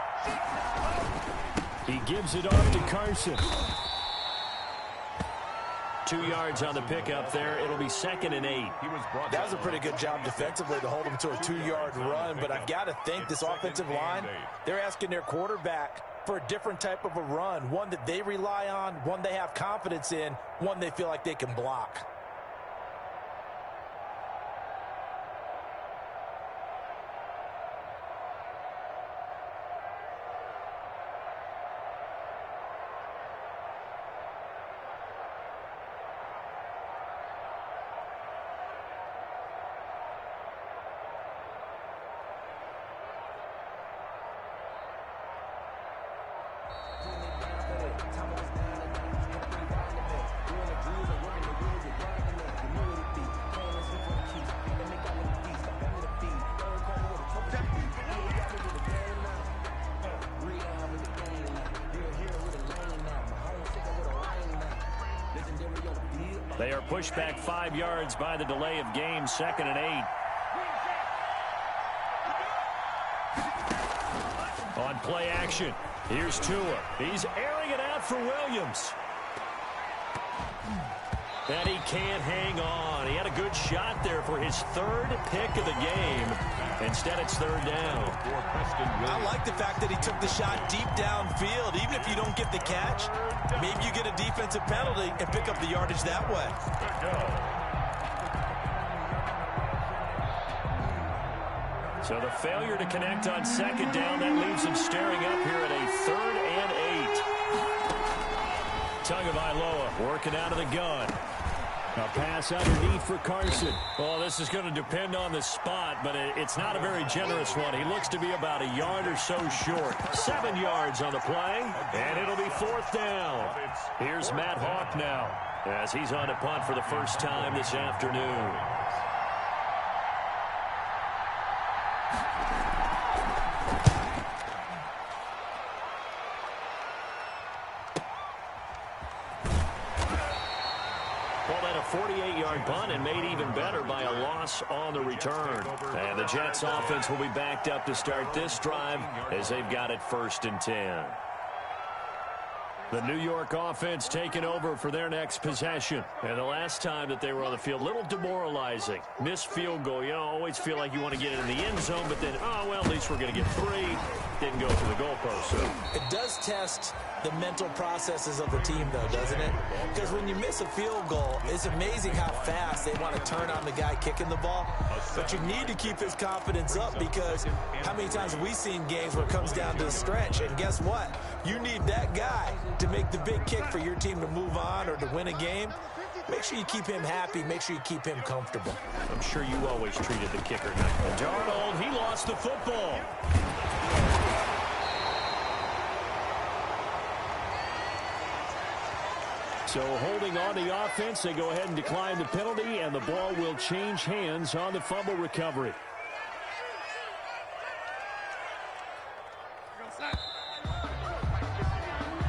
He gives it off to Carson. 2 yards on the pickup there. It'll be 2nd and 8. That was a pretty good job defensively to hold them to a 2-yard run, but I've got to think this offensive line, they're asking their quarterback for a different type of a run, one that they rely on, one they have confidence in, one they feel like they can block. They are pushed back 5 yards by the delay of game, 2nd and 8. On play action, here's Tua. He's airing it out for Williams. And he can't hang on. He had a good shot there for his 3rd pick of the game. Instead, it's 3rd down. I like the fact that he took the shot deep downfield. Even if you don't get the catch, maybe you get a defensive penalty and pick up the yardage that way. So the failure to connect on 2nd down, that leaves him staring up here at a 3rd and 8. Tagovailoa working out of the gun. A pass underneath for Carson. Well, this is going to depend on the spot, but it's not a very generous one. He looks to be about a yard or so short. 7 yards on the play, and it'll be 4th down. Here's Matt Hawk now as he's on to punt for the first time this afternoon. Well, that a 48-yard punt and made even better by a loss on the return. And the Jets offense will be backed up to start this drive as they've got it 1st and 10. The New York offense taking over for their next possession. And the last time that they were on the field, a little demoralizing. Missed field goal. You always feel like you want to get it in the end zone, but then, oh, well, at least we're going to get 3. Didn't go through the goalpost. So it does test the mental processes of the team, though, doesn't it? Because when you miss a field goal, it's amazing how fast they want to turn on the guy kicking the ball. But you need to keep his confidence up, because how many times have we seen games where it comes down to the stretch? And guess what? You need that guy to make the big kick for your team to move on or to win a game. Make sure you keep him happy. Make sure you keep him comfortable. I'm sure you always treated the kicker nice. Darnold, he lost the football. So holding on the offense, they go ahead and decline the penalty, and the ball will change hands on the fumble recovery.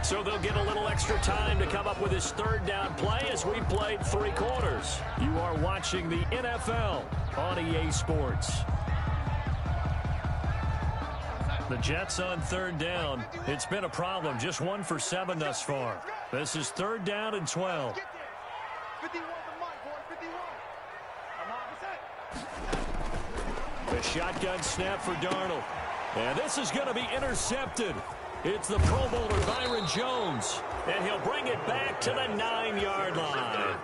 So they'll get a little extra time to come up with his 3rd down play as we played 3 quarters. You are watching the NFL on EA Sports. The Jets on 3rd down. It's been a problem. Just 1 for 7 thus far. This is 3rd down and 12. 51 for Mike, boys, 51. The shotgun snap for Darnold. And this is going to be intercepted. It's the Pro Bowler Byron Jones. And he'll bring it back to the 9-yard line.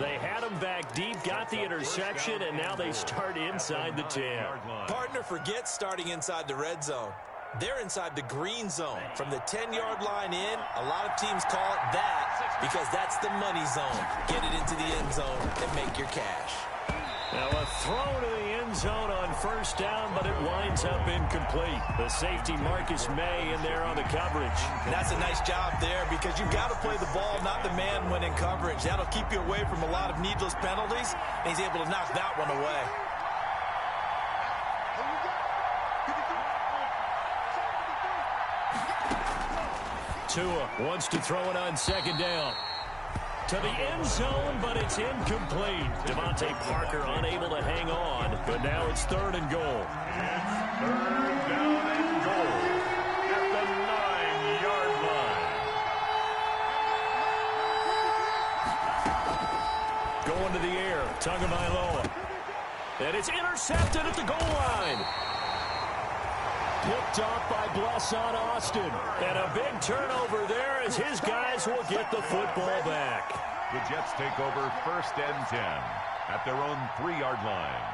They had him back deep, got the interception, and now they start inside the 10. Partner forgets starting inside the red zone. They're inside the green zone. From the 10-yard line in, a lot of teams call it that because that's the money zone. Get it into the end zone and make your cash. Now a throw to the end zone on 1st down, but it winds up incomplete. The safety Marcus May in there on the coverage. And that's a nice job there, because you've got to play the ball, not the man when in coverage. That'll keep you away from a lot of needless penalties, and he's able to knock that one away. Tua wants to throw it on 2nd down. To the end zone, but it's incomplete. Devontae Parker unable to hang on, but now it's 3rd and goal. It's 3rd down and goal at the 9-yard line. Tagovailoa. And it's intercepted at the goal line. Picked off by Blesson Austin. And a big turnover there as his guys will get the football back. The Jets take over 1st and 10 at their own 3-yard line.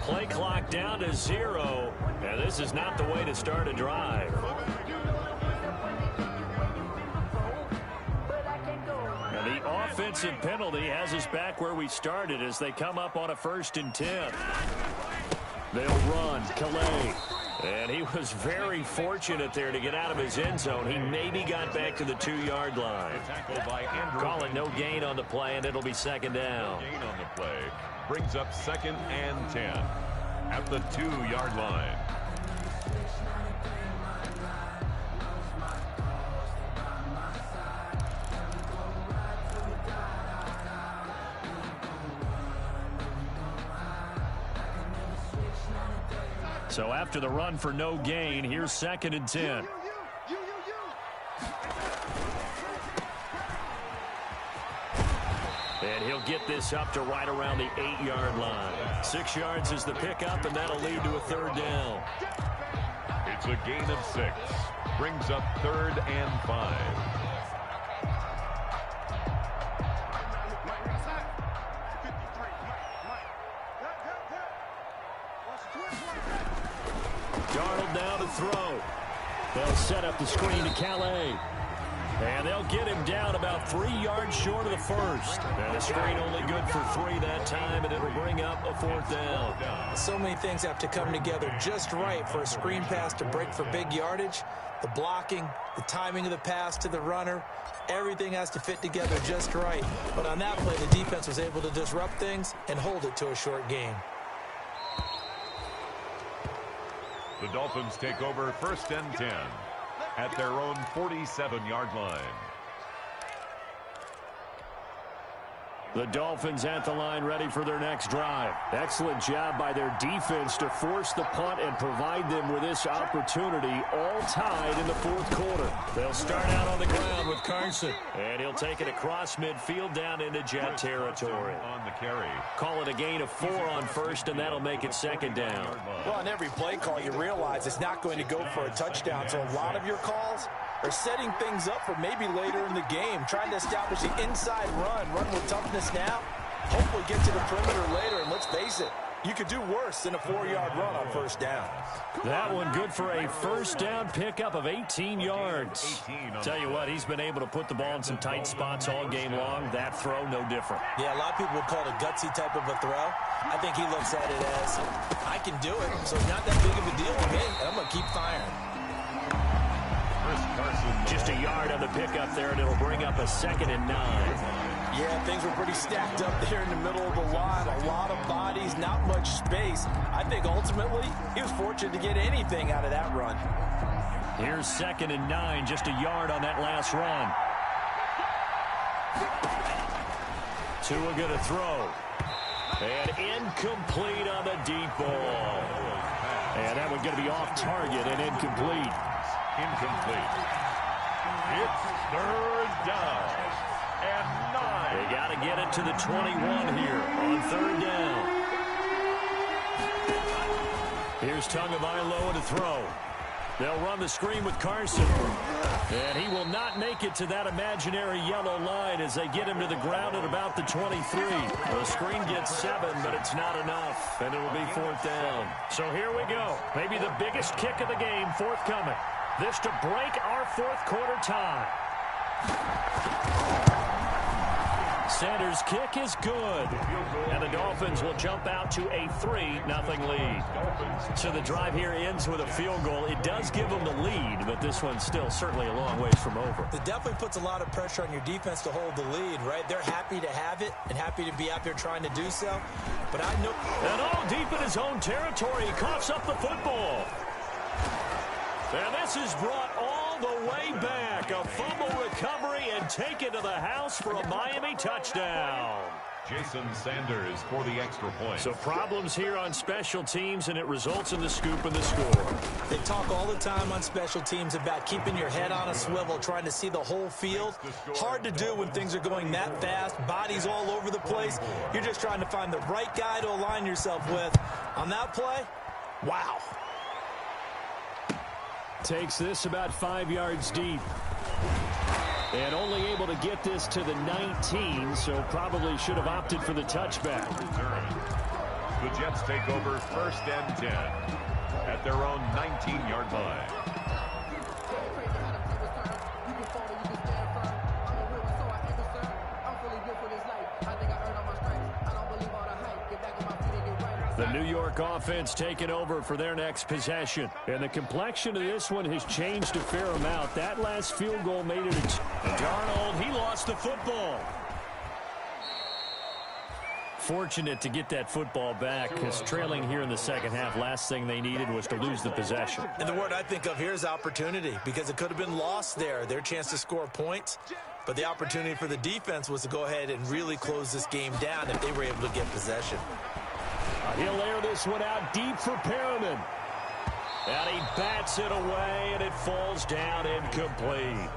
Play clock down to 0, and this is not the way to start a drive. And the offensive penalty has us back where we started as they come up on a 1st and 10. They'll run. Calais. And he was very fortunate there to get out of his end zone. He maybe got back to the 2-yard line. Call it no gain on the play, and it'll be 2nd down. Gain on the play brings up 2nd and 10 at the 2-yard line. So after the run for no gain, here's 2nd and 10. And he'll get this up to right around the 8-yard line. 6 yards is the pickup, and that'll lead to a 3rd down. It's a gain of 6. Brings up 3rd and 5. Darnold now to throw. They'll set up the screen to Calais. And they'll get him down about 3 yards short of the 1st. And the screen only good for 3 that time, and it'll bring up a 4th down. So many things have to come together just right for a screen pass to break for big yardage. The blocking, the timing of the pass to the runner, everything has to fit together just right. But on that play, the defense was able to disrupt things and hold it to a short gain. The Dolphins take over 1st and 10 at their own 47-yard line. The Dolphins at the line ready for their next drive. Excellent job by their defense to force the punt and provide them with this opportunity, all tied in the 4th quarter. They'll start out on the ground with Carson, and he'll take it across midfield down into Jet territory. On the carry. Call it a gain of 4 on 1st, and that'll make it 2nd down. Well, on every play call, you realize it's not going to go for a touchdown, so a lot of your calls are setting things up for maybe later in the game, trying to establish the inside run with toughness now, hopefully get to the perimeter later, and let's face it, you could do worse than a 4-yard run on 1st down. That one good for a 1st down pickup of 18 yards. Tell you what, he's been able to put the ball in some tight spots all game long. That throw, no different. Yeah, a lot of people would call it a gutsy type of a throw. I think he looks at it as, I can do it, so it's not that big of a deal to me, and I'm going to keep firing. Just a yard on the pickup there, and it'll bring up a 2nd and 9. Yeah, things were pretty stacked up there in the middle of the line. A lot of bodies, not much space. I think ultimately he was fortunate to get anything out of that run. Here's 2nd and 9, just a yard on that last run. Tua going to throw. And incomplete on the deep ball. And that one going to be off target and incomplete. Incomplete. It's 3rd down and 9. They got to get it to the 21 here on 3rd down. Here's Tagovailoa to throw. They'll run the screen with Carson. And he will not make it to that imaginary yellow line as they get him to the ground at about the 23. The screen gets 7, but it's not enough, and it'll be 4th down. So here we go. Maybe the biggest kick of the game forthcoming. This to break our 4th quarter tie. Sanders' kick is good. And the Dolphins will jump out to a 3-0 lead. So the drive here ends with a field goal. It does give them the lead, but this one's still certainly a long ways from over. It definitely puts a lot of pressure on your defense to hold the lead, right? They're happy to have it and happy to be out there trying to do so. But I know... And all deep in his own territory, he coughs up the football. And this is brought all the way back. A fumble recovery and taken to the house for a Miami touchdown. Jason Sanders for the extra point. So problems here on special teams, and it results in the scoop and the score. They talk all the time on special teams about keeping your head on a swivel, trying to see the whole field. Hard to do when things are going that fast, bodies all over the place. You're just trying to find the right guy to align yourself with. On that play, wow. Takes this about 5 yards deep. And only able to get this to the 19, so probably should have opted for the touchback. The Jets take over 1st and 10 at their own 19-yard line. The New York offense taking over for their next possession. And the complexion of this one has changed a fair amount. That last field goal made it a... And Darnold, he lost the football. Fortunate to get that football back, because trailing here in the second half, last thing they needed was to lose the possession. And the word I think of here is opportunity, because it could have been lost there, their chance to score points. But the opportunity for the defense was to go ahead and really close this game down if they were able to get possession. He'll air this one out deep for Perriman. And he bats it away, and it falls down incomplete.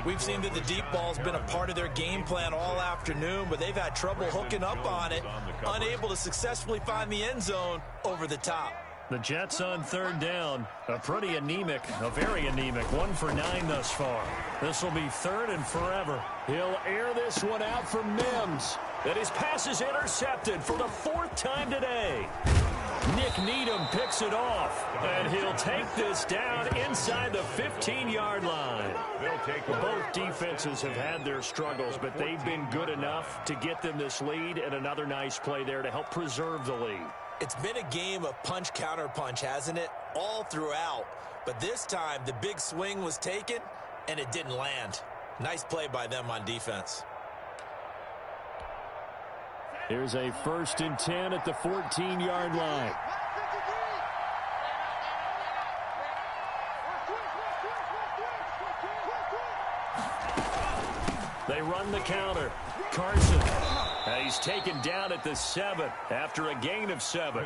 We've seen that the deep ball's been a part of their game plan all afternoon, but they've had trouble hooking up on it, unable to successfully find the end zone over the top. The Jets on 3rd down, a very anemic, 1 for 9 thus far. This will be 3rd and forever. He'll air this one out for Mims. And his pass is intercepted for the 4th time today. Nick Needham picks it off, and he'll take this down inside the 15-yard line. Both defenses have had their struggles, but they've been good enough to get them this lead, and another nice play there to help preserve the lead. It's been a game of punch-counter-punch, hasn't it? All throughout. But this time, the big swing was taken, and it didn't land. Nice play by them on defense. Here's a 1st and 10 at the 14-yard line. They run the counter. Carson. He's taken down at the 7 after a gain of 7.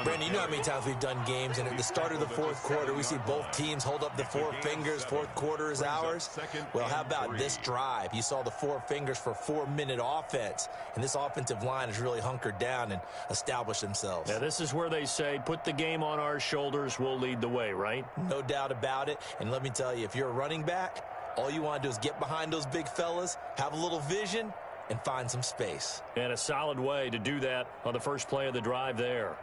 Brandon, you know how many times we've done games, and at the start of the 4th quarter, we see both teams hold up the 4 fingers. 4th quarter is ours. Well, how about this drive? You saw the 4 fingers for 4-minute offense, and this offensive line has really hunkered down and established themselves. Yeah, this is where they say, put the game on our shoulders, we'll lead the way, right? No doubt about it, and let me tell you, if you're a running back, all you want to do is get behind those big fellas, have a little vision, and find some space. And a solid way to do that on the first play of the drive there.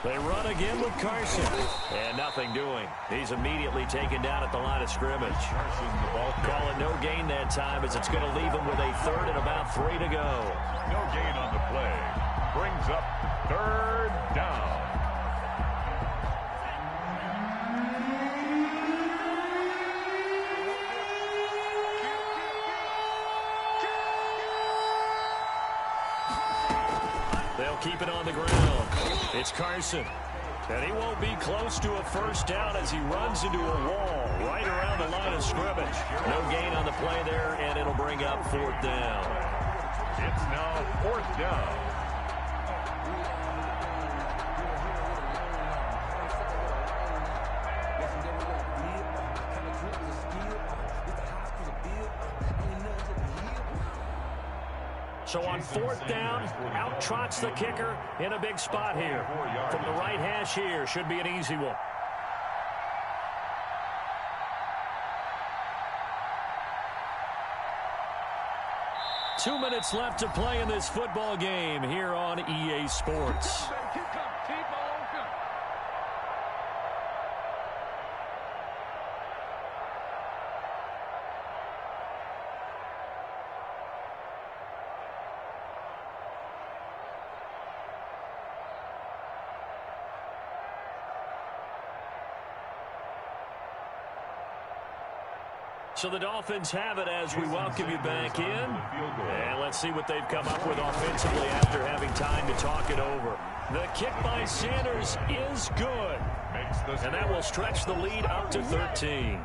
They run again with Carson. And nothing doing. He's immediately taken down at the line of scrimmage. Calling no gain that time, as it's going to leave him with a 3rd and about 3 to go. No gain on the play. Brings up 3rd down. They'll keep it on the ground. It's Carson. And he won't be close to a 1st down as he runs into a wall right around the line of scrimmage. No gain on the play there, and it'll bring up 4th down. It's now 4th down. So on fourth down, out trots the kicker in a big spot here. From the right hash here, should be an easy one. Two minutes left to play in this football game here on EA Sports. So the Dolphins have it as we welcome you back in. And let's see what they've come up with offensively after having time to talk it over. The kick by Sanders is good. And that will stretch the lead up to 13.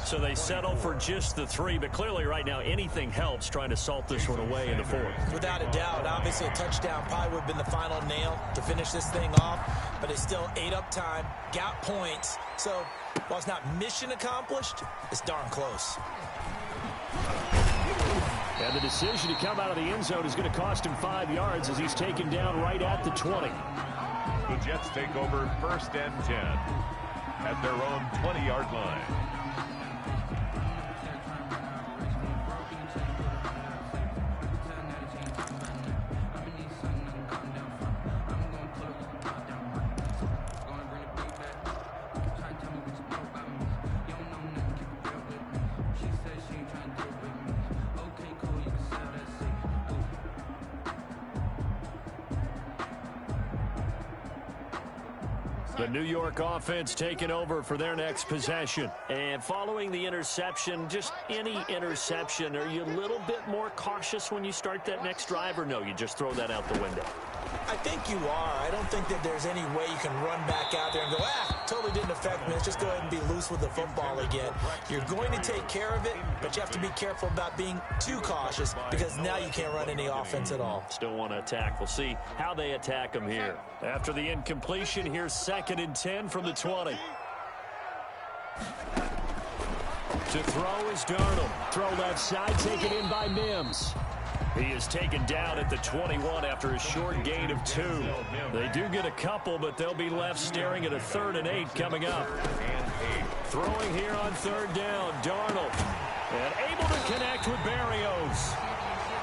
So they settle for just the 3. But clearly right now anything helps trying to salt this one away in the 4th. Without a doubt. Obviously a touchdown probably would have been the final nail to finish this thing off. But it's still ate up time. Got points. So while it's not mission accomplished, it's darn close. And the decision to come out of the end zone is going to cost him 5 yards as he's taken down right at the 20. The Jets take over 1st and 10 at their own 20-yard line. The New York offense taking over for their next possession. And following the interception, just any interception, are you a little bit more cautious when you start that next drive, or no, you just throw that out the window? I think you are. I don't think that there's any way you can run back out there and go, totally didn't affect me. Let's just go ahead and be loose with the football again. You're going to take care of it, but you have to be careful about being too cautious because now you can't run any offense at all. Still want to attack. We'll see how they attack them here. After the incompletion, here's 2nd and 10 from the 20. To throw is Darnold. Throw left side, taken in by Mims. He is taken down at the 21 after a short gain of 2. They do get a couple, but they'll be left staring at a 3rd and 8 coming up. Throwing here on 3rd down, Darnold. And able to connect with Berrios.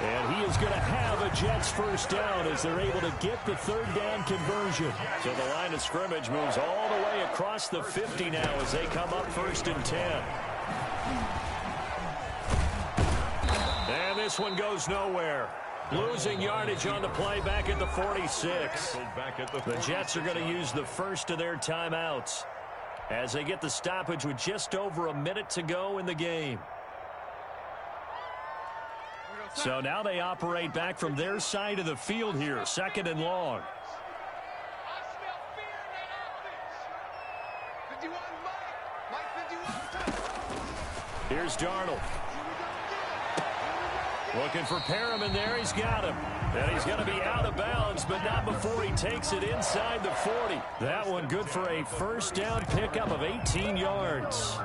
And he is going to have a Jets 1st down as they're able to get the 3rd down conversion. So the line of scrimmage moves all the way across the 50 now as they come up 1st and 10. And this one goes nowhere. Losing yardage on the play back at the 46. The Jets are going to use the first of their timeouts as they get the stoppage with just over a minute to go in the game. So now they operate back from their side of the field here, 2nd and long. Here's Darnold. Looking for Perriman there. He's got him. And he's going to be out of bounds, but not before he takes it inside the 40. That one good for a 1st down pickup of 18 yards.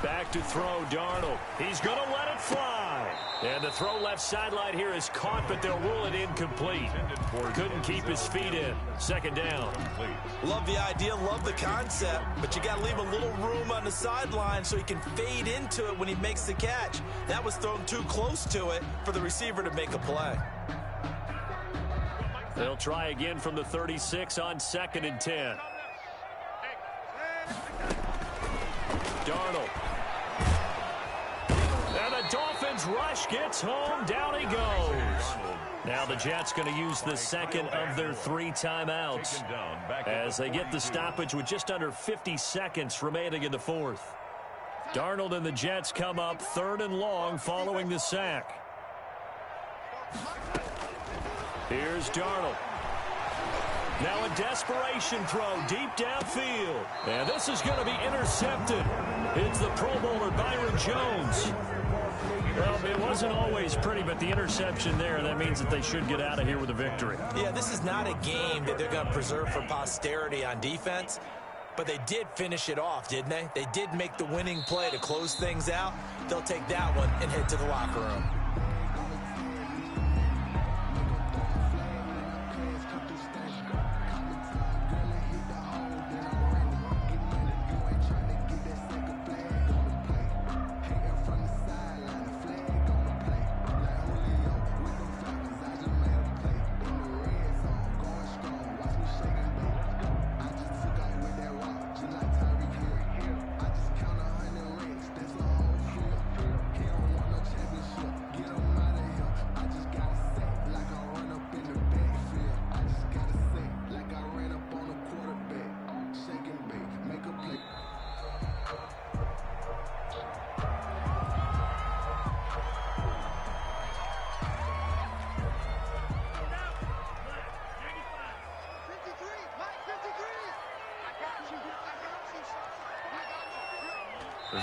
Back to throw, Darnold. He's going to let it fly. And the throw left sideline here is caught, but they'll rule it incomplete. Couldn't keep his feet in. 2nd down. Love the idea, love the concept, but you got to leave a little room on the sideline so he can fade into it when he makes the catch. That was thrown too close to it for the receiver to make a play. They'll try again from the 36 on 2nd and 10. Darnold. And the Dolphins rush gets home. Down he goes. Now the Jets going to use the 2nd of their 3 timeouts as they get the stoppage with just under 50 seconds remaining in the 4th. Darnold and the Jets come up 3rd and long following the sack. Here's Darnold. Now a desperation throw deep downfield. And this is going to be intercepted. It's the Pro Bowler Byron Jones. Well, it wasn't always pretty, but the interception there, that means that they should get out of here with a victory. Yeah, this is not a game that they're going to preserve for posterity on defense, but they did finish it off, didn't they? They did make the winning play to close things out. They'll take that one and head to the locker room.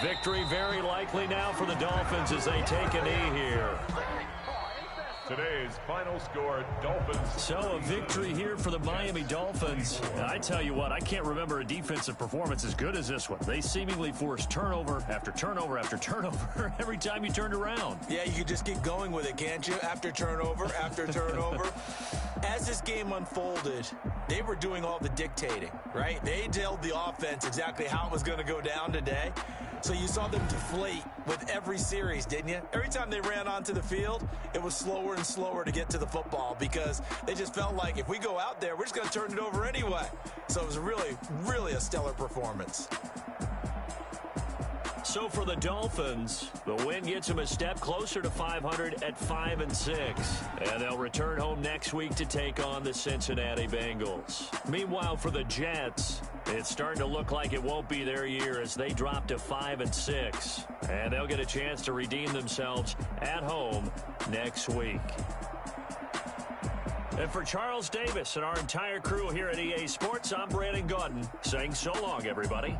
Victory very likely now for the Dolphins as they take a knee here. Today's final score, Dolphins. So a victory here for the Miami Dolphins. I tell you what, I can't remember a defensive performance as good as this one. They seemingly forced turnover after turnover after turnover every time you turned around. Yeah, you could just keep going with it, can't you? After turnover, after turnover. As this game unfolded, they were doing all the dictating, right? They told the offense exactly how it was going to go down today. So you saw them deflate with every series, didn't you? Every time they ran onto the field, it was slower and slower to get to the football because they just felt like if we go out there, we're just going to turn it over anyway. So it was really, really a stellar performance. So for the Dolphins, the win gets them a step closer to 500 at 5-6. And they'll return home next week to take on the Cincinnati Bengals. Meanwhile, for the Jets, it's starting to look like it won't be their year as they drop to 5-6. And they'll get a chance to redeem themselves at home next week. And for Charles Davis and our entire crew here at EA Sports, I'm Brandon Gaudin saying so long, everybody.